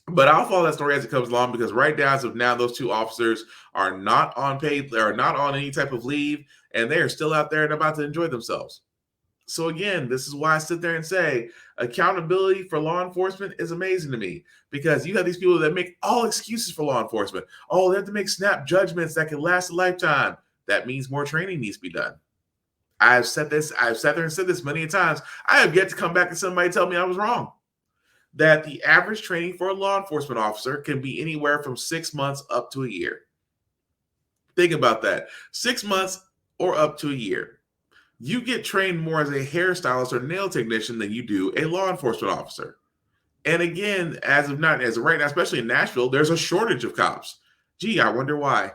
But I'll follow that story as it comes along because right now, as of now, those two officers are not on paid, they are not on any type of leave, and they are still out there and about to enjoy themselves. So again, this is why I sit there and say accountability for law enforcement is amazing to me because you have these people that make all excuses for law enforcement. They have to make snap judgments that can last a lifetime. That means more training needs to be done. I've sat there and said this many times. I have yet to come back and somebody tell me I was wrong. That the average training for a law enforcement officer can be anywhere from 6 months up to a year. Think about that. 6 months or up to a year. You get trained more as a hairstylist or nail technician than you do a law enforcement officer. And again, as of right now, especially in Nashville, there's a shortage of cops. Gee, I wonder why.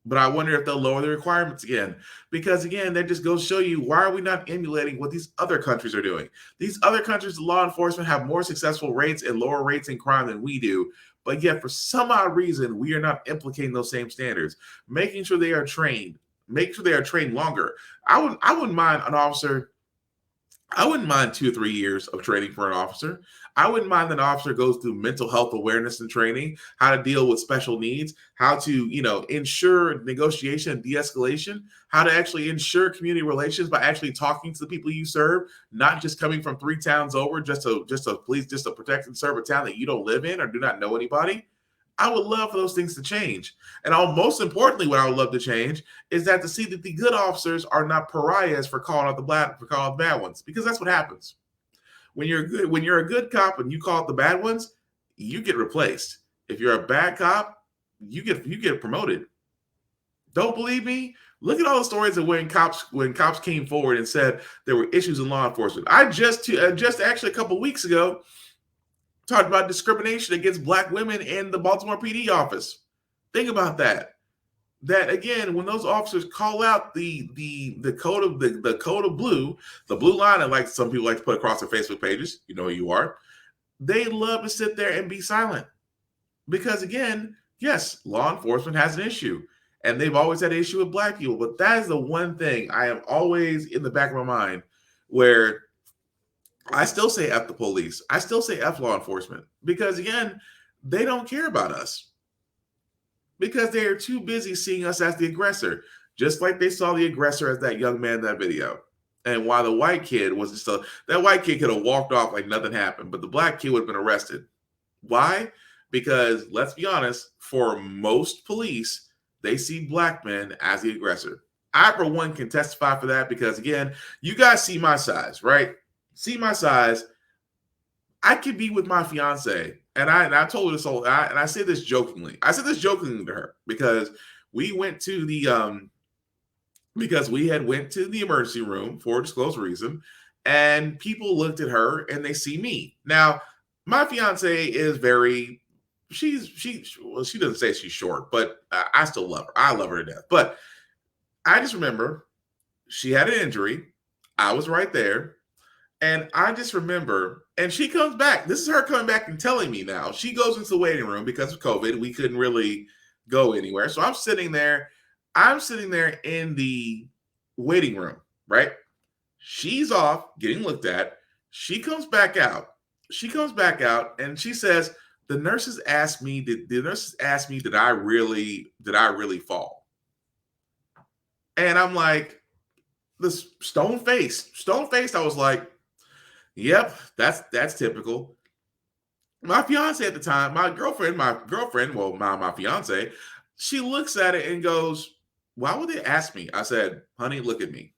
But I wonder if they'll lower the requirements again. Because again, that just goes to show you, why are we not emulating what these other countries are doing? These other countries, law enforcement have more successful rates and lower rates in crime than we do. But yet, for some odd reason, we are not implicating those same standards, making sure they are trained, make sure they are trained longer. I wouldn't mind an officer. I wouldn't mind 2 or 3 years of training for an officer. I wouldn't mind that an officer goes through mental health awareness and training, how to deal with special needs, how to, ensure negotiation and de-escalation, how to actually ensure community relations by actually talking to the people you serve, not just coming from 3 towns over just to protect and serve a town that you don't live in or do not know anybody. I would love for those things to change. And most importantly, what I would love to change is that to see that the good officers are not pariahs for calling out the bad ones, because that's what happens. When you're a good cop and you call out the bad ones, you get replaced. If you're a bad cop, you get promoted. Don't believe me? Look at all the stories of when cops came forward and said there were issues in law enforcement. I just actually a couple weeks ago talked about discrimination against Black women in the Baltimore PD office. Think about that. That again, when those officers call out the code of blue, the blue line, and like some people like to put across their Facebook pages, you know who you are, they love to sit there and be silent. Because again, yes, law enforcement has an issue. And they've always had an issue with Black people. But that is the one thing I am always in the back of my mind where I still say F the police. I still say F law enforcement. Because again, they don't care about us. Because they are too busy seeing us as the aggressor, just like they saw the aggressor as that young man in that video. And while the white kid that white kid could have walked off like nothing happened, but the Black kid would have been arrested. Why? Because let's be honest, for most police, they see Black men as the aggressor. I, for one, can testify for that because again, you guys see my size, right? See my size. I could be with my fiance, and I told her this and I say this jokingly. I said this jokingly to her because we went to the emergency room for a disclosed reason, and people looked at her and they see me. Now, my fiance is she doesn't say she's short, but I still love her. I love her to death. But I just remember she had an injury. I was right there. And I just remember, and she comes back. This is her coming back and telling me now. She goes into the waiting room because of COVID. We couldn't really go anywhere. So I'm sitting there in the waiting room, right? She's off getting looked at. She comes back out. And she says, the nurses asked me, did I really fall? And I'm like, this stone faced, I was like, yep, that's typical. My fiance at the time, my fiance, she looks at it and goes, why would they ask me? I said, honey, look at me.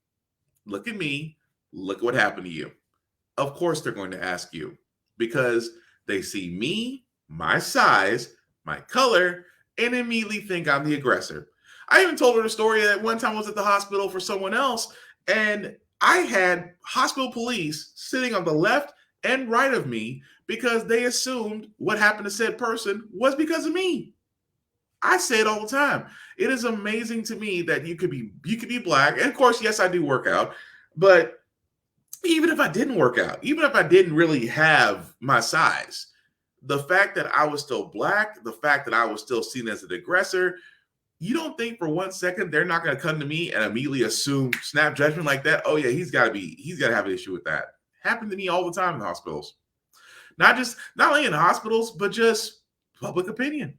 Look at me. Look what happened to you. Of course they're going to ask you because they see me, my size, my color, and immediately think I'm the aggressor. I even told her the story that one time I was at the hospital for someone else, and I had hospital police sitting on the left and right of me because they assumed what happened to said person was because of me. I say it all the time. It is amazing to me that you could be Black. And of course, yes, I do work out. But even if I didn't work out, even if I didn't really have my size, the fact that I was still Black, the fact that I was still seen as an aggressor, you don't think for 1 second they're not going to come to me and immediately snap judgment like that? Oh yeah, he's got to have an issue with that. Happened to me all the time in the hospitals. Not only in the hospitals, but just public opinion.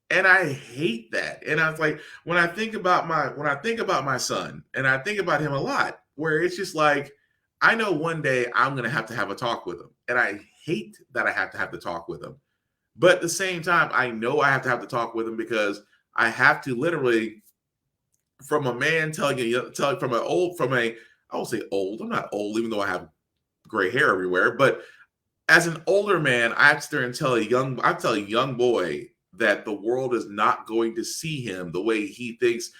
And I hate that. And I was like, when I think about my son, and I think about him a lot, where it's just like, I know one day I'm going to have a talk with him. And I hate that I have to have the talk with him. But at the same time, I know I have to have the talk with him because I have to literally, from a man I won't say old. I'm not old, even though I have gray hair everywhere. But as an older man, I have to sit there and tell a young boy that the world is not going to see him the way he thinks,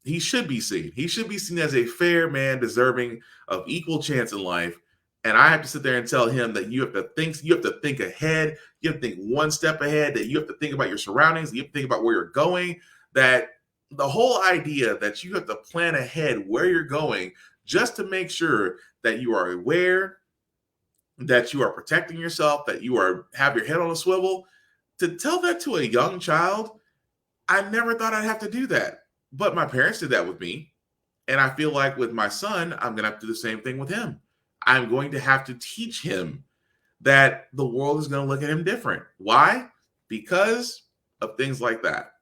he should be seen. He should be seen as a fair man deserving of equal chance in life. And I have to sit there and tell him that you have to think ahead. You have to think one step ahead, that you have to think about your surroundings. You have to think about where you're going, that the whole idea that you have to plan ahead where you're going just to make sure that you are aware, that you are protecting yourself, that you have your head on a swivel. To tell that to a young child, I never thought I'd have to do that. But my parents did that with me. And I feel like with my son, I'm going to have to do the same thing with him. I'm going to have to teach him that the world is going to look at him different. Why? Because of things like that.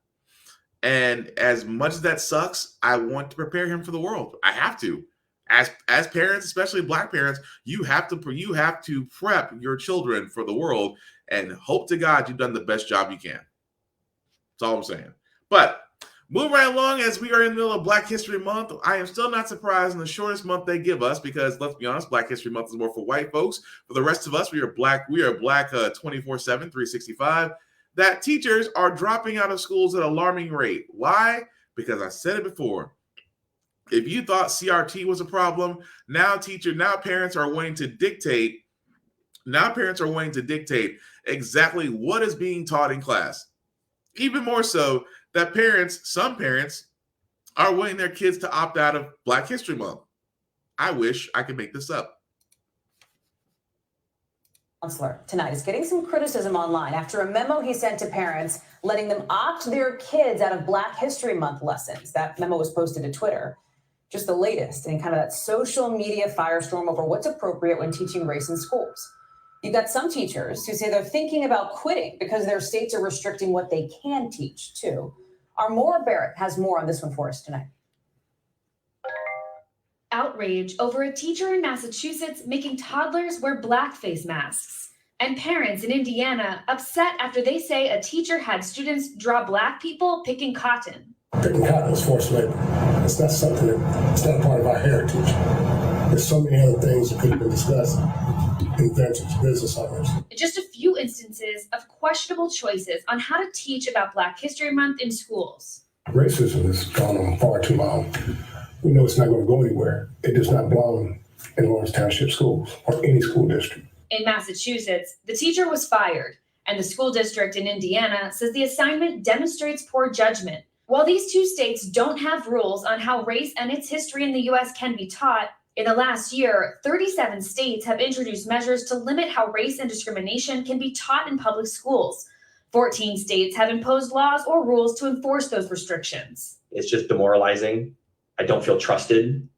And as much as that sucks, I want to prepare him for the world. I have to. As parents, especially Black parents, you have to prep your children for the world and hope to God you've done the best job you can. That's all I'm saying. But moving right along, as we are in the middle of Black History Month, I am still not surprised in the shortest month they give us, because let's be honest, Black History Month is more for white folks. For the rest of us, we are black 24/7, 365. That teachers are dropping out of schools at an alarming rate. Why? Because I said it before. If you thought CRT was a problem, now parents are wanting to dictate. Now parents are wanting to dictate exactly what is being taught in class. Even more so that some parents are wanting their kids to opt out of Black History Month. I wish I could make this up. Counselor tonight is getting some criticism online after a memo he sent to parents letting them opt their kids out of Black History Month lessons. That memo was posted to Twitter. Just the latest in kind of that social media firestorm over what's appropriate when teaching race in schools. You've got some teachers who say they're thinking about quitting because their states are restricting what they can teach too. Our Maura Barrett has more on this one for us tonight. Outrage over a teacher in Massachusetts making toddlers wear blackface masks. And parents in Indiana upset after they say a teacher had students draw Black people picking cotton. Picking cotton is forced labor. It's not something it's not a part of our heritage. There's so many other things that could have been discussed. Inventors, business owners. Just a few instances of questionable choices on how to teach about Black History Month in schools. Racism has gone on far too long. We know it's not going to go anywhere. It does not belong in Lawrence Township schools or any school district. In Massachusetts, the teacher was fired, and the school district in Indiana says the assignment demonstrates poor judgment. While these two states don't have rules on how race and its history in the U.S. can be taught, in the last year, 37 states have introduced measures to limit how race and discrimination can be taught in public schools. 14 states have imposed laws or rules to enforce those restrictions. It's just demoralizing. I don't feel trusted.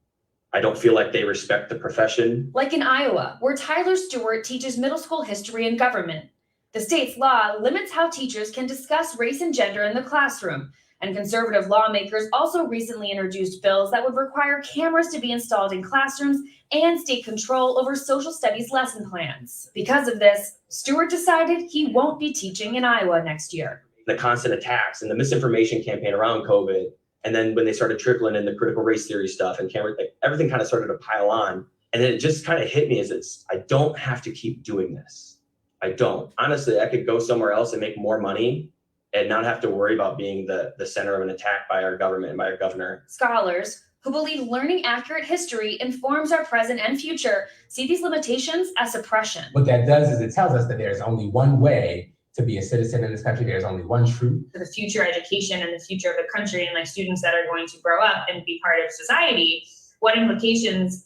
I don't feel like they respect the profession. Like in Iowa, where Tyler Stewart teaches middle school history and government. The state's law limits how teachers can discuss race and gender in the classroom. And conservative lawmakers also recently introduced bills that would require cameras to be installed in classrooms and state control over social studies lesson plans. Because of this, Stewart decided he won't be teaching in Iowa next year. The constant attacks and the misinformation campaign around COVID, and then when they started trickling in the critical race theory stuff and everything kind of started to pile on. And then it just kind of hit me as I don't have to keep doing this. I don't. Honestly, I could go somewhere else and make more money and not have to worry about being the center of an attack by our government and by our governor. Scholars who believe learning accurate history informs our present and future see these limitations as suppression. What that does is it tells us that there's only one way to be a citizen in this country. There's only one truth. For the future education and the future of the country and students that are going to grow up and be part of society, what implications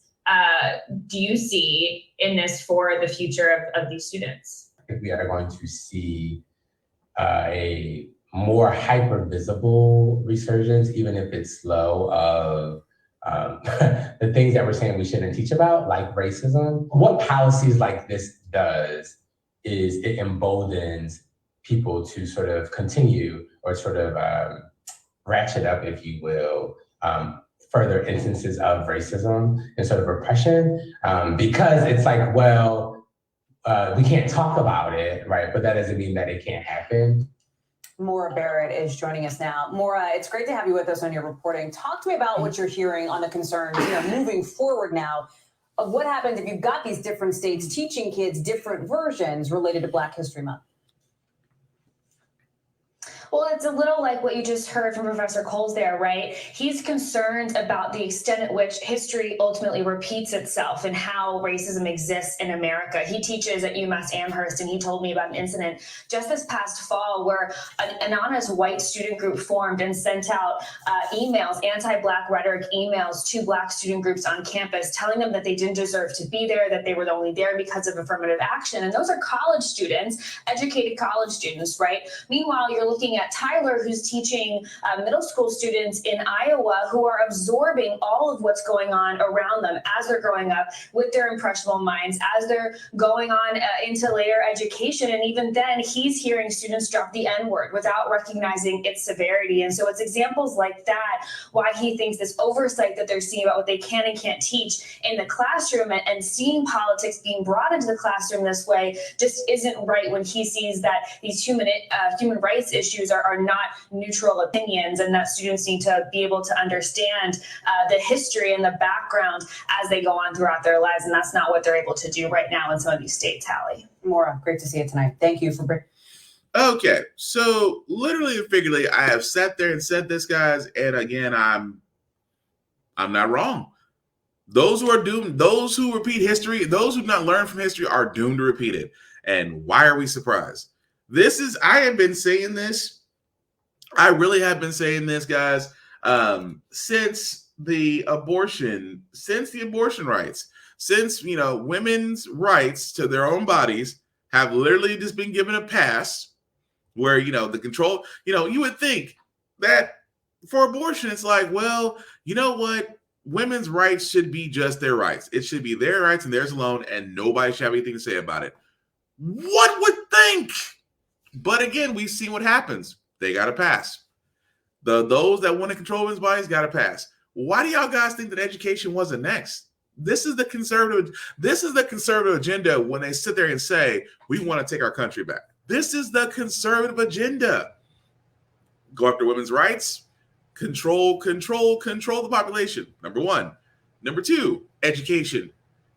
do you see in this for the future of these students? I think we are going to see a more hyper-visible resurgence, even if it's slow, of the things that we're saying we shouldn't teach about, like racism. What policies like this does is it emboldens people to sort of continue or sort of ratchet up, if you will, further instances of racism and sort of repression, because it's like, well, we can't talk about it, right? But that doesn't mean that it can't happen. Maura Barrett is joining us now. Maura, it's great to have you with us on your reporting. Talk to me about what you're hearing on the concerns, moving forward now, of what happens if you've got these different states teaching kids different versions related to Black History Month. Well, it's a little like what you just heard from Professor Coles there, right? He's concerned about the extent at which history ultimately repeats itself and how racism exists in America. He teaches at UMass Amherst, and he told me about an incident just this past fall where an anonymous white student group formed and sent out emails, anti-Black rhetoric emails to Black student groups on campus, telling them that they didn't deserve to be there, that they were only there because of affirmative action. And those are college students, educated college students, right? Meanwhile, you're looking at Tyler, who's teaching middle school students in Iowa who are absorbing all of what's going on around them as they're growing up with their impressionable minds, as they're going on into later education. And even then, he's hearing students drop the N-word without recognizing its severity. And so it's examples like that why he thinks this oversight that they're seeing about what they can and can't teach in the classroom and seeing politics being brought into the classroom this way just isn't right when he sees that these human rights issues are not neutral opinions, and that students need to be able to understand the history and the background as they go on throughout their lives. And that's not what they're able to do right now in some of these states, Hallie. Maura, great to see you tonight. Thank you for Okay, so literally and figuratively, I have sat there and said this, guys, and again, I'm not wrong. Those who are doomed, those who repeat history, those who not learn from history are doomed to repeat it. And why are we surprised? I have been saying this. I really have been saying this, guys, since the abortion rights, since, women's rights to their own bodies have literally just been given a pass where, the control, you would think that for abortion, it's like, well, you know what? Women's rights should be just their rights. It should be their rights and theirs alone, and nobody should have anything to say about it. What would think? But again, we've seen what happens. They got to pass. Those that want to control women's bodies got to pass. Why do y'all guys think that education wasn't next? This is the conservative agenda when they sit there and say, we want to take our country back. This is the conservative agenda. Go after women's rights, control the population. Number one. Number two, education.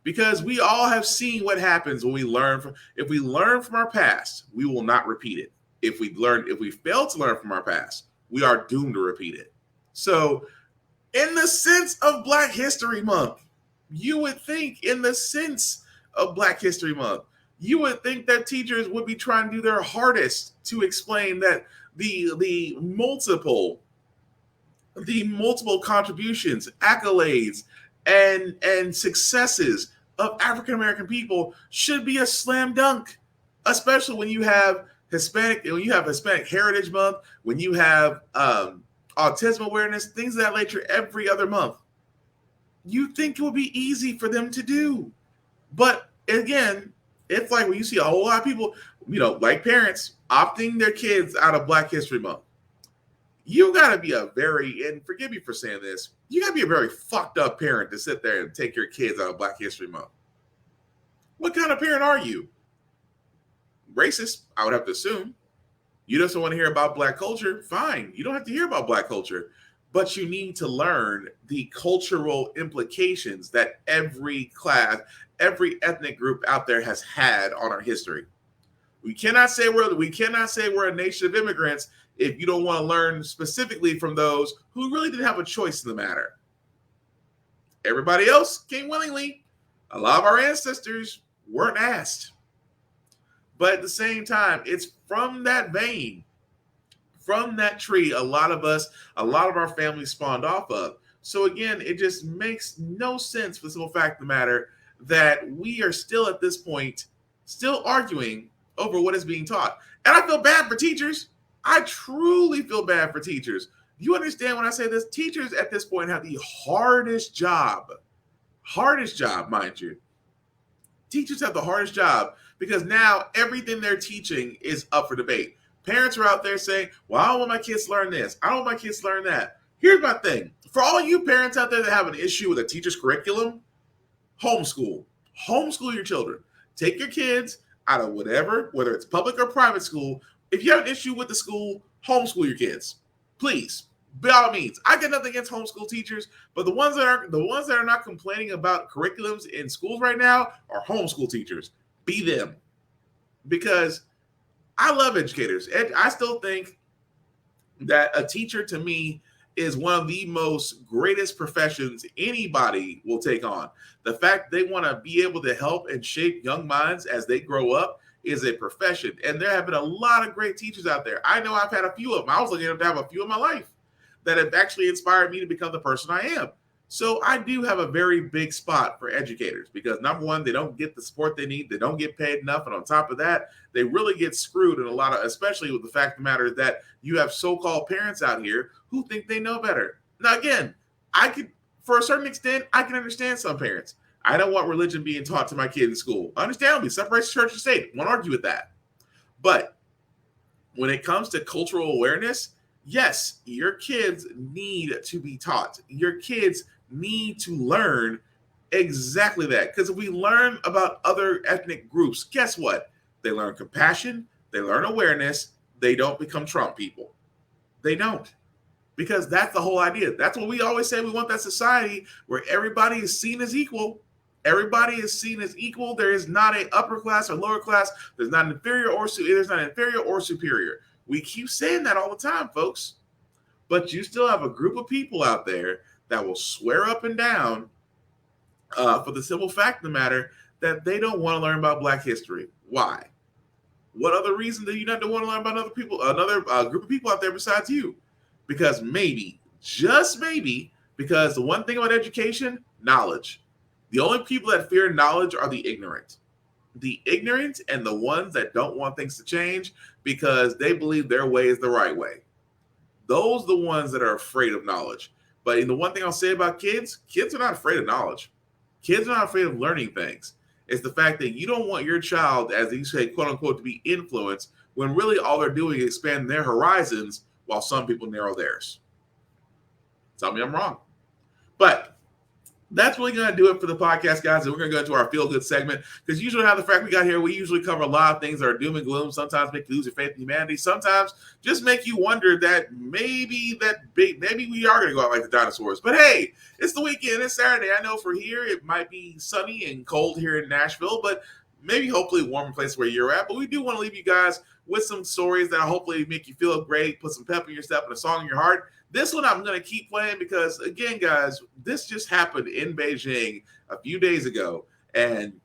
Because we all have seen what happens when if we learn from our past, we will not repeat it. If we fail to learn from our past, we are doomed to repeat it. So in the sense of Black History Month, you would think you would think that teachers would be trying to do their hardest to explain that the multiple contributions, accolades, and successes of African American people should be a slam dunk, especially when you have Hispanic Heritage Month, when you have autism awareness, things of that nature every other month. You think it would be easy for them to do. But again, it's like when you see a whole lot of people, like parents opting their kids out of Black History Month. You got to be and forgive me for saying this, you got to be a very fucked up parent to sit there and take your kids out of Black History Month. What kind of parent are you? Racist, I would have to assume. You just don't want to hear about Black culture? Fine, you don't have to hear about Black culture. But you need to learn the cultural implications that every ethnic group out there has had on our history. We cannot say we're a nation of immigrants if you don't want to learn specifically from those who really didn't have a choice in the matter. Everybody else came willingly. A lot of our ancestors weren't asked. But at the same time, it's from that vein, from that tree, a lot of our families spawned off of. So again, it just makes no sense for the simple fact of the matter that we are still at this point, still arguing over what is being taught. And I feel bad for teachers. I truly feel bad for teachers. You understand when I say this? Teachers at this point have the hardest job, mind you. Teachers have the hardest job because now everything they're teaching is up for debate. Parents are out there saying, well, I don't want my kids to learn this. I don't want my kids to learn that. Here's my thing. For all you parents out there that have an issue with a teacher's curriculum, homeschool. Homeschool your children. Take your kids out of whatever, whether it's public or private school. If you have an issue with the school, homeschool your kids. Please. By all means. I got nothing against homeschool teachers, but the ones that are not complaining about curriculums in schools right now are homeschool teachers. Be them. Because I love educators. I still think that a teacher to me is one of the most greatest professions anybody will take on. The fact they want to be able to help and shape young minds as they grow up is a profession. And there have been a lot of great teachers out there. I know I've had a few of them. I was lucky enough to have a few in my life that have actually inspired me to become the person I am. So I do have a very big spot for educators because, number one, they don't get the support they need. They don't get paid enough. And on top of that, they really get screwed in a lot of, especially with the fact of the matter that you have so-called parents out here who think they know better. Now, again, I could, for a certain extent, I can understand some parents. I don't want religion being taught to my kid in school. Understandably, separates church and state. Won't argue with that. But when it comes to cultural awareness, yes, your kids need to be taught. Your kids need to learn exactly that. Because if we learn about other ethnic groups, guess what? They learn compassion, they learn awareness, they don't become Trump people. They don't. Because that's the whole idea. That's what we always say. We want that society where everybody is seen as equal. Everybody is seen as equal. There is not an upper class or lower class. There's not an inferior or superior. We keep saying that all the time, folks. But you still have a group of people out there that will swear up and down for the simple fact of the matter that they don't want to learn about Black history. Why? What other reason do you not want to learn about other people, another group of people out there besides you? Because maybe, just maybe, because the one thing about education, knowledge. The only people that fear knowledge are the ignorant. The ignorant and the ones that don't want things to change because they believe their way is the right way. Those are the ones that are afraid of knowledge. But the one thing I'll say about kids are not afraid of knowledge. Kids are not afraid of learning things. It's the fact that you don't want your child, as you say, quote unquote, to be influenced when really all they're doing is expand their horizons while some people narrow theirs. Tell me I'm wrong. But that's really going to do it for the podcast, guys. And we're going to go into our feel-good segment because usually how the fact we got here, we usually cover a lot of things that are doom and gloom. Sometimes make you lose your faith in humanity. Sometimes just make you wonder that maybe we are going to go out like the dinosaurs. But hey, it's the weekend. It's Saturday. I know for here it might be sunny and cold here in Nashville, but maybe hopefully a warmer place where you're at. But we do want to leave you guys with some stories that hopefully make you feel great, put some pep in your step and a song in your heart. This one I'm going to keep playing because, again, guys, this just happened in Beijing a few days ago. And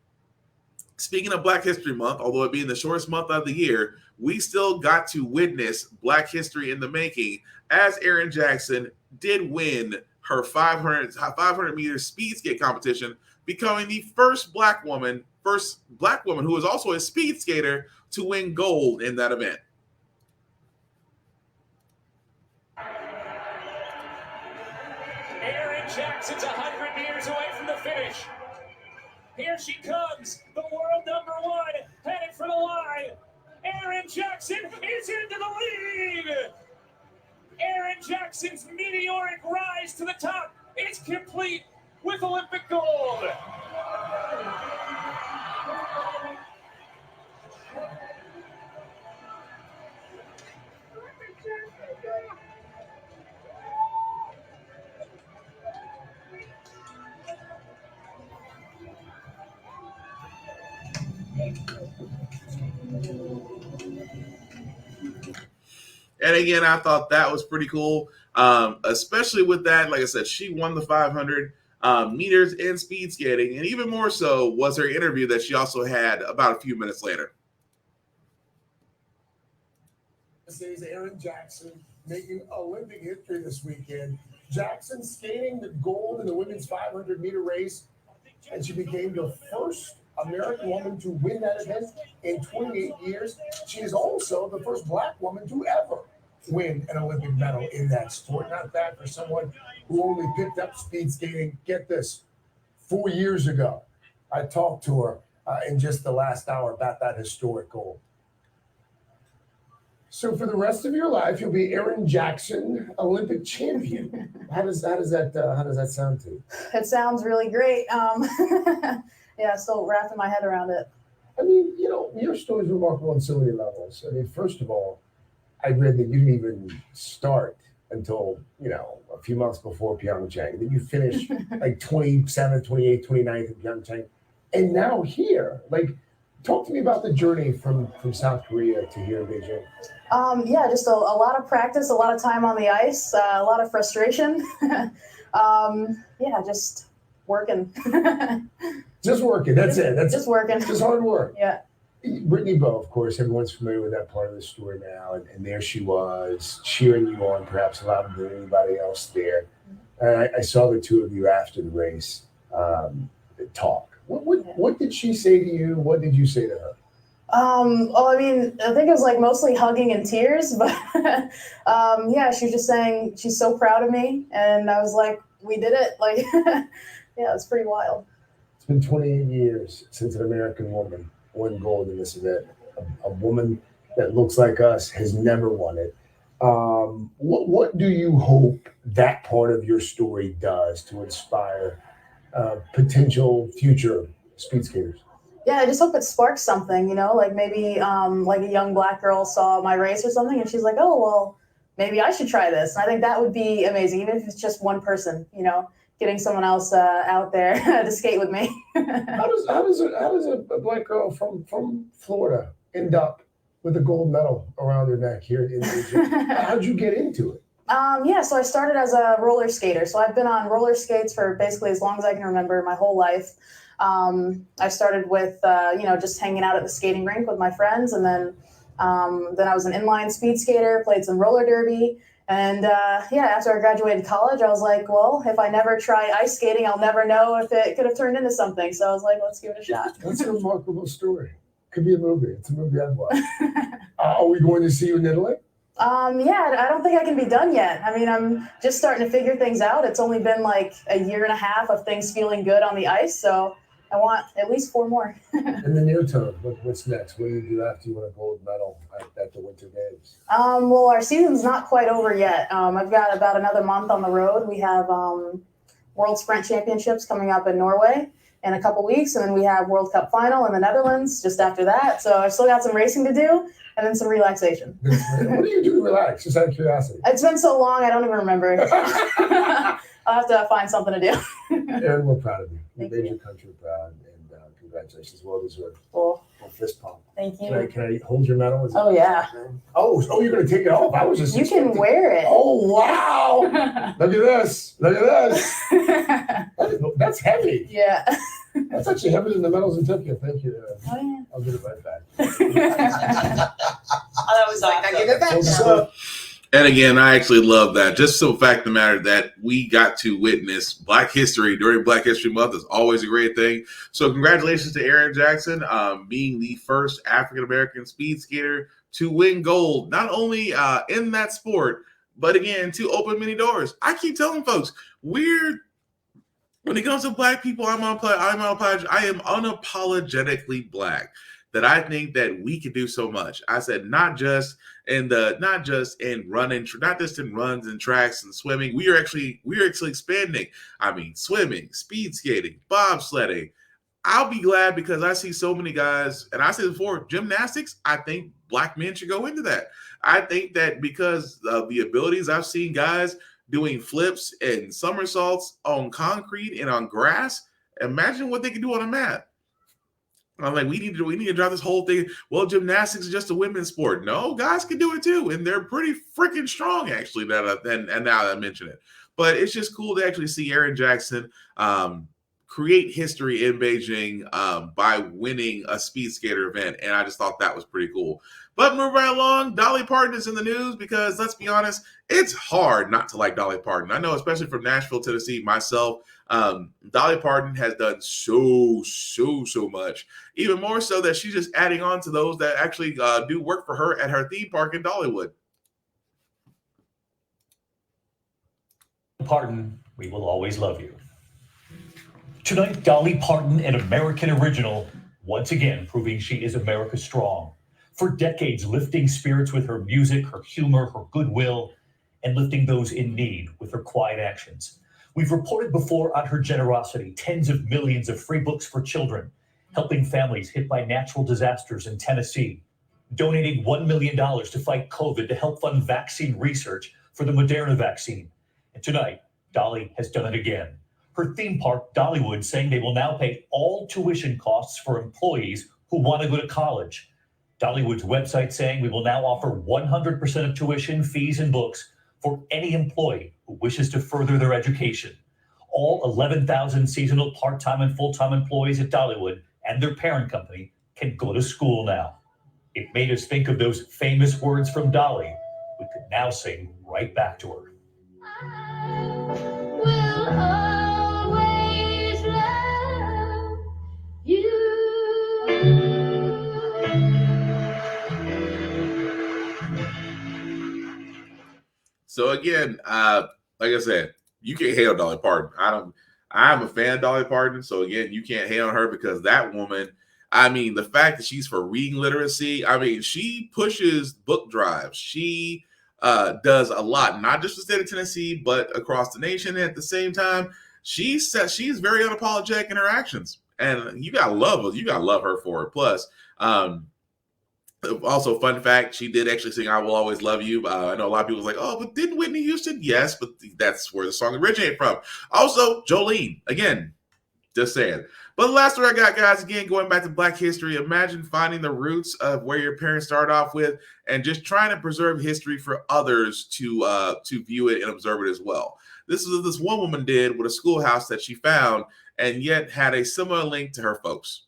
speaking of Black History Month, although it being the shortest month of the year, we still got to witness Black history in the making as Erin Jackson did win her 500-meter speed skate competition, becoming the first black woman who was also a speed skater to win gold in that event. Jackson's 100 meters away from the finish. Here she comes, the world number one, headed for the line. Erin Jackson is into the lead. Erin Jackson's meteoric rise to the top is complete with Olympic gold. And again, I thought that was pretty cool, especially with that. Like I said, she won the 500 meters in speed skating, and even more so was her interview that she also had about a few minutes later. This is Erin Jackson making Olympic history this weekend. Jackson skating the gold in the women's 500-meter race, and she became the first American woman to win that event in 28 years. She is also the first black woman to ever win an Olympic medal in that sport. Not bad for someone who only picked up speed skating, get this, 4 years ago. I talked to her in just the last hour about that historic goal. So for the rest of your life, you'll be Erin Jackson, Olympic champion. How does that sound to you? It sounds really great. Yeah, still wrapping my head around it. I mean, you know, your story is remarkable on so many levels. I mean, first of all, I read that you didn't even start until, you know, a few months before Pyeongchang. That you finished like 27th, 28th, 29th in Pyeongchang. And now here, like, Talk to me about the journey from South Korea to here in Beijing. Yeah, just a lot of practice, a lot of time on the ice, a lot of frustration. Yeah, just working. Just working. That's it. That's just working. Just hard work. Yeah. Brittany Bowe, of course, everyone's familiar with that part of the story now, and there she was cheering you on, perhaps louder than anybody else there. And I saw the two of you after the race talk. What did she say to you? What did you say to her? Well, I mean, I think it was like mostly hugging and tears, but yeah, she was just saying she's so proud of me, and I was like, we did it. Like, yeah, it's pretty wild. It's been 28 years since an American woman won gold in this event. A woman that looks like us has never won it. What do you hope that part of your story does to inspire potential future speed skaters? Yeah, I just hope it sparks something, you know, like maybe like a young Black girl saw my race or something and she's like, oh, well, maybe I should try this. And I think that would be amazing, even if it's just one person, you know, getting someone else out there to skate with me. How does a Black girl from Florida end up with a gold medal around her neck here in Egypt? How'd you get into it? Yeah, so I started as a roller skater. So I've been on roller skates for basically as long as I can remember, my whole life. I started with, you know, just hanging out at the skating rink with my friends. And then I was an inline speed skater, played some roller derby. And yeah, after I graduated college, I was like, well, if I never try ice skating, I'll never know if it could have turned into something. So I was like, let's give it a shot. That's a remarkable story. Could be a movie. It's a movie I'd watch. Are we going to see you in Italy? Yeah, I don't think I can be done yet. I mean, I'm just starting to figure things out. It's only been like a year and a half of things feeling good on the ice. So I want at least 4 more. In the near term, what's next? What do you do after you win a gold medal at the Winter Games? Well, our season's not quite over yet. I've got about another month on the road. We have World Sprint Championships coming up in Norway in a couple weeks, and then we have World Cup final in the Netherlands just after that. So I've still got some racing to do, and then some relaxation. What do you do to relax? Just out of curiosity. It's been so long, I don't even remember. I'll have to find something to do. Aaron, we're proud of you. You made your country proud, and congratulations. Well deserved. Cool. Well, fist pump. Thank you. Can I hold your medal? Oh, yeah. Oh, you're going to take it off? I was just. You can wear it. Oh, wow. Look at this. Look at this. That's heavy. Yeah. That's actually heavier than the medals in Tokyo. Thank you. Oh, yeah. I'll give it right back. That was like, I give it back now. And again, I actually love that. Just so fact of the matter that we got to witness Black history during Black History Month is always a great thing. So congratulations to Erin Jackson, being the first African-American speed skater to win gold, not only in that sport, but again, to open many doors. I keep telling folks, when it comes to Black people, I am unapologetically Black. That I think that we can do so much. I said not just in running, not just in runs and tracks and swimming. We are actually expanding. I mean, swimming, speed skating, bobsledding. I'll be glad because I see so many guys, and I said before, gymnastics. I think Black men should go into that. I think that because of the abilities I've seen guys doing flips and somersaults on concrete and on grass. Imagine what they can do on a mat. I'm like, we need to drop this whole thing. Well, gymnastics is just a women's sport. No, guys can do it too, and they're pretty freaking strong, actually. Now that I mention it, but it's just cool to actually see Erin Jackson create history in Beijing by winning a speed skater event, and I just thought that was pretty cool. But moving right along, Dolly Parton is in the news because let's be honest, it's hard not to like Dolly Parton. I know, especially from Nashville, Tennessee, myself. Dolly Parton has done so much, even more so that she's just adding on to those that actually do work for her at her theme park in Dollywood. Parton, we will always love you. Tonight, Dolly Parton, an American original, once again proving she is America strong. For decades, lifting spirits with her music, her humor, her goodwill, and lifting those in need with her quiet actions. We've reported before on her generosity, tens of millions of free books for children, helping families hit by natural disasters in Tennessee, donating $1 million to fight COVID to help fund vaccine research for the Moderna vaccine. And tonight, Dolly has done it again. Her theme park, Dollywood, saying they will now pay all tuition costs for employees who want to go to college. Dollywood's website saying we will now offer 100% of tuition, fees, and books for any employee who wishes to further their education. All 11,000 seasonal part-time and full-time employees at Dollywood and their parent company can go to school now. It made us think of those famous words from Dolly we could now sing right back to her. Will always love you. So again, like I said, you can't hate on Dolly Parton. I'm a fan of Dolly Parton. So again, you can't hate on her because that woman, I mean, the fact that she's for reading literacy, I mean, she pushes book drives. She does a lot, not just the state of Tennessee, but across the nation. And at the same time, she's very unapologetic in her actions. And you gotta love her for it. Plus, also, fun fact, she did actually sing I Will Always Love You. I know a lot of people was like, oh, but didn't Whitney Houston? Yes, but that's where the song originated from. Also, Jolene, again, just saying. But the last story I got, guys, again, going back to Black history, imagine finding the roots of where your parents started off with and just trying to preserve history for others to view it and observe it as well. This is what this one woman did with a schoolhouse that she found and yet had a similar link to her folks.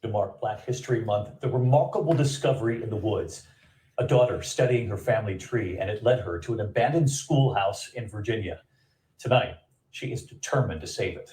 To mark Black History Month, the remarkable discovery in the woods, a daughter studying her family tree, and it led her to an abandoned schoolhouse in Virginia. Tonight, she is determined to save it.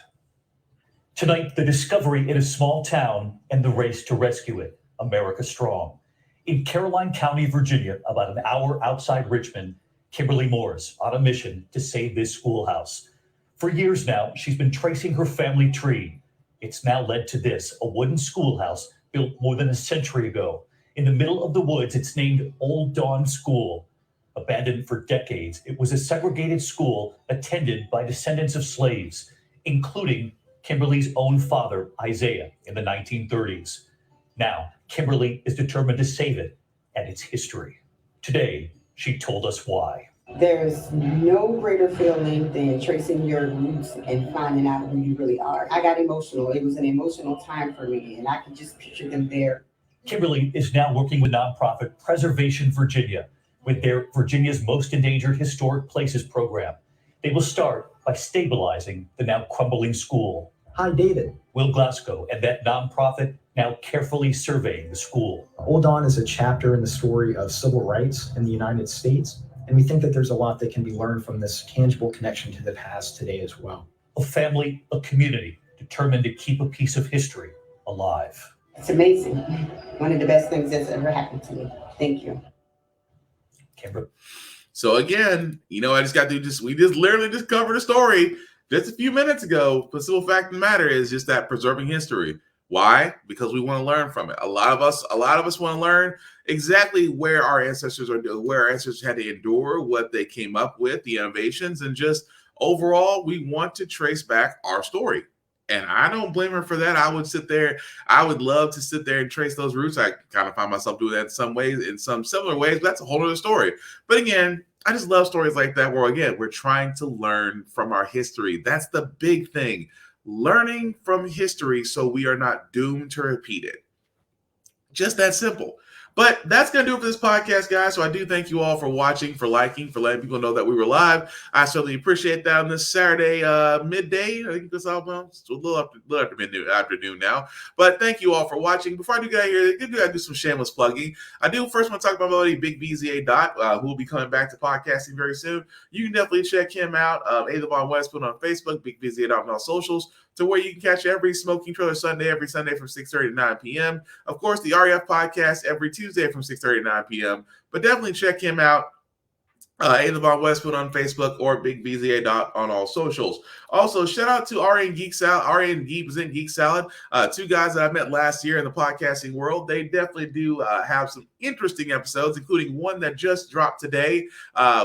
Tonight, the discovery in a small town and the race to rescue it, America Strong. In Caroline County, Virginia, about an hour outside Richmond, Kimberly Moore's on a mission to save this schoolhouse. For years now, she's been tracing her family tree. It's now led to this, a wooden schoolhouse built more than a century ago. In the middle of the woods, it's named Old Dawn School. Abandoned for decades, it was a segregated school attended by descendants of slaves, including Kimberly's own father, Isaiah, in the 1930s. Now, Kimberly is determined to save it and its history. Today, she told us why. There's no greater feeling than tracing your roots and finding out who you really are. I got emotional. It was an emotional time for me, and I could just picture them there. Kimberly is now working with nonprofit Preservation Virginia with their Virginia's Most Endangered Historic Places program. They will start by stabilizing the now crumbling school. Hi, David. Will Glasgow and that nonprofit now carefully surveying the school. Old Dawn is a chapter in the story of civil rights in the United States. And we think that there's a lot that can be learned from this tangible connection to the past today as well. A family, a community determined to keep a piece of history alive. It's amazing. One of the best things that's ever happened to me. Thank you. Kimberly. So again, we just literally just covered a story just a few minutes ago. But the simple fact of the matter is just that preserving history. Why? Because we want to learn from it. A lot of us want to learn exactly where our ancestors had to endure, what they came up with, the innovations, and just overall, we want to trace back our story. And I don't blame her for that. I would love to sit there and trace those roots. I kind of find myself doing that in some ways, in some similar ways, but that's a whole other story. But again, I just love stories like that where, again, we're trying to learn from our history. That's the big thing. Learning from history so we are not doomed to repeat it. Just that simple. But that's going to do it for this podcast, guys. So I do thank you all for watching, for liking, for letting people know that we were live. I certainly appreciate that on this Saturday midday. I think it's a little after afternoon now. But thank you all for watching. Before I do get out here, I got to do some shameless plugging. I do first want to talk about my buddy Big VZA Dot, who will be coming back to podcasting very soon. You can definitely check him out. Avon Westwood on Facebook, Big VZA Dot on all socials, to where you can catch every Smoking Trailer Sunday, every Sunday from 6:30 to 9 p.m. Of course, the REF podcast every Tuesday from 6:30 to 9 p.m. But definitely check him out. Avon Westwood on Facebook or Big VZA Dot on all socials. Also, shout out to RN Geek Salad, RN Geek Present Geek Salad, two guys that I met last year in the podcasting world. They definitely do have some interesting episodes, including one that just dropped today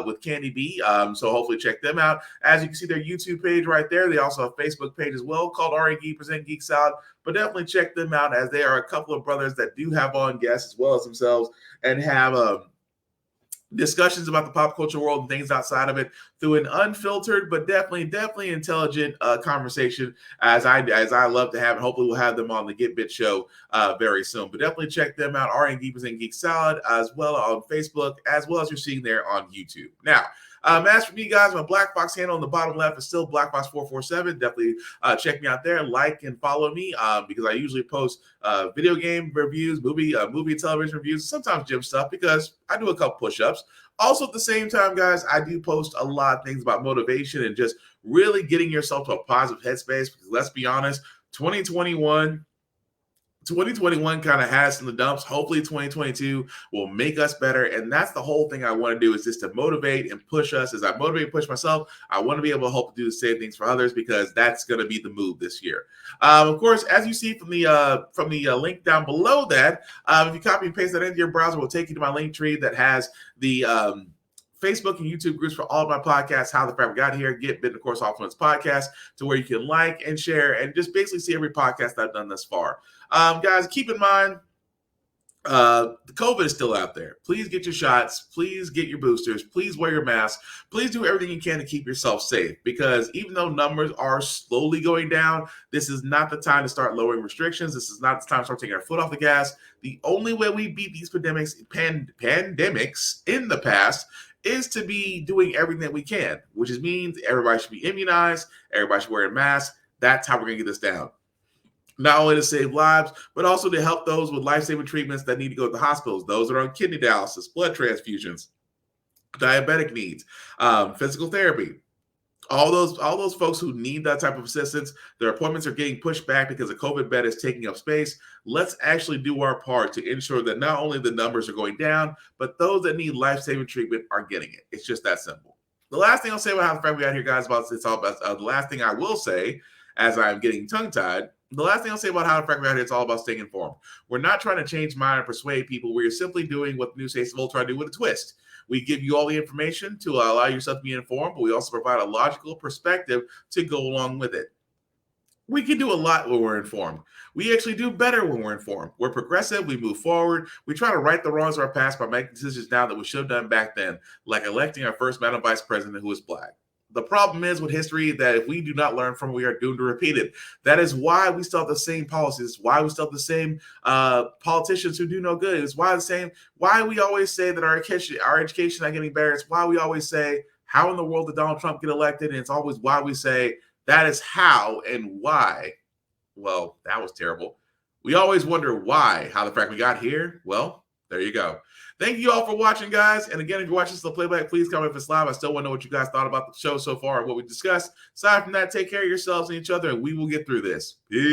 with Candy B. So hopefully check them out. As you can see, their YouTube page right there. They also have a Facebook page as well called RN Geek Present Geek Salad. But definitely check them out, as they are a couple of brothers that do have on guests as well as themselves and have discussions about the pop culture world and things outside of it through an unfiltered but definitely intelligent conversation, as I love to have, and hopefully we'll have them on the Get Bit show very soon. But definitely check them out, RN Geek Present Geek Salad, as well on Facebook, as well as you're seeing there on YouTube. Now, as for me, guys, my Black Box handle on the bottom left is still BlackBox447. Definitely check me out there, like and follow me, because I usually post video game reviews, movie and television reviews, sometimes gym stuff, because I do a couple push-ups. Also, at the same time, guys, I do post a lot of things about motivation and just really getting yourself to a positive headspace, because let's be honest, 2021 kind of has in the dumps. Hopefully 2022 will make us better. And that's the whole thing I want to do, is just to motivate and push us. As I motivate and push myself, I want to be able to hope to do the same things for others, because that's going to be the move this year. Of course, as you see from the link down below that, if you copy and paste that into your browser, we'll take you to my link tree that has the Facebook and YouTube groups for all of my podcasts, How the Fact We Got Here, Get Bit, and of course, Off Limits Podcast, to where you can like and share and just basically see every podcast I've done thus far. Guys, keep in mind, the COVID is still out there. Please get your shots. Please get your boosters. Please wear your mask. Please do everything you can to keep yourself safe, because even though numbers are slowly going down, this is not the time to start lowering restrictions. This is not the time to start taking our foot off the gas. The only way we beat these pandemics in the past is to be doing everything that we can, which means everybody should be immunized, everybody should wear a mask. That's how we're going to get this down. Not only to save lives, but also to help those with life-saving treatments that need to go to the hospitals, those that are on kidney dialysis, blood transfusions, diabetic needs, physical therapy. All those folks who need that type of assistance, their appointments are getting pushed back because a COVID bed is taking up space. Let's actually do our part to ensure that not only the numbers are going down, but those that need life-saving treatment are getting it. It's just that simple. The last thing I'll say about How the Fact We Got Here, guys, the last thing I will say, as I'm getting tongue-tied, the last thing I'll say about How the Fact We Got Here, it's all about staying informed. We're not trying to change mind or persuade people. We're simply doing what the New States of Old try to do with a twist. We give you all the information to allow yourself to be informed, but we also provide a logical perspective to go along with it. We can do a lot when we're informed. We actually do better when we're informed. We're progressive. We move forward. We try to right the wrongs of our past by making decisions now that we should have done back then, like electing our first Madam Vice President who was Black. The problem is with history that if we do not learn from it, we are doomed to repeat it. That is why we still have the same policies. It's why we still have the same politicians who do no good. It's why we always say that our education is not getting better. It's why we always say, how in the world did Donald Trump get elected? And it's always why we say, that is how and why. Well, that was terrible. We always wonder why, how the fact we got here. Well, there you go. Thank you all for watching, guys. And again, if you're watching this on playback, please comment if it's live. I still want to know what you guys thought about the show so far and what we discussed. Aside from that, take care of yourselves and each other, and we will get through this. Peace.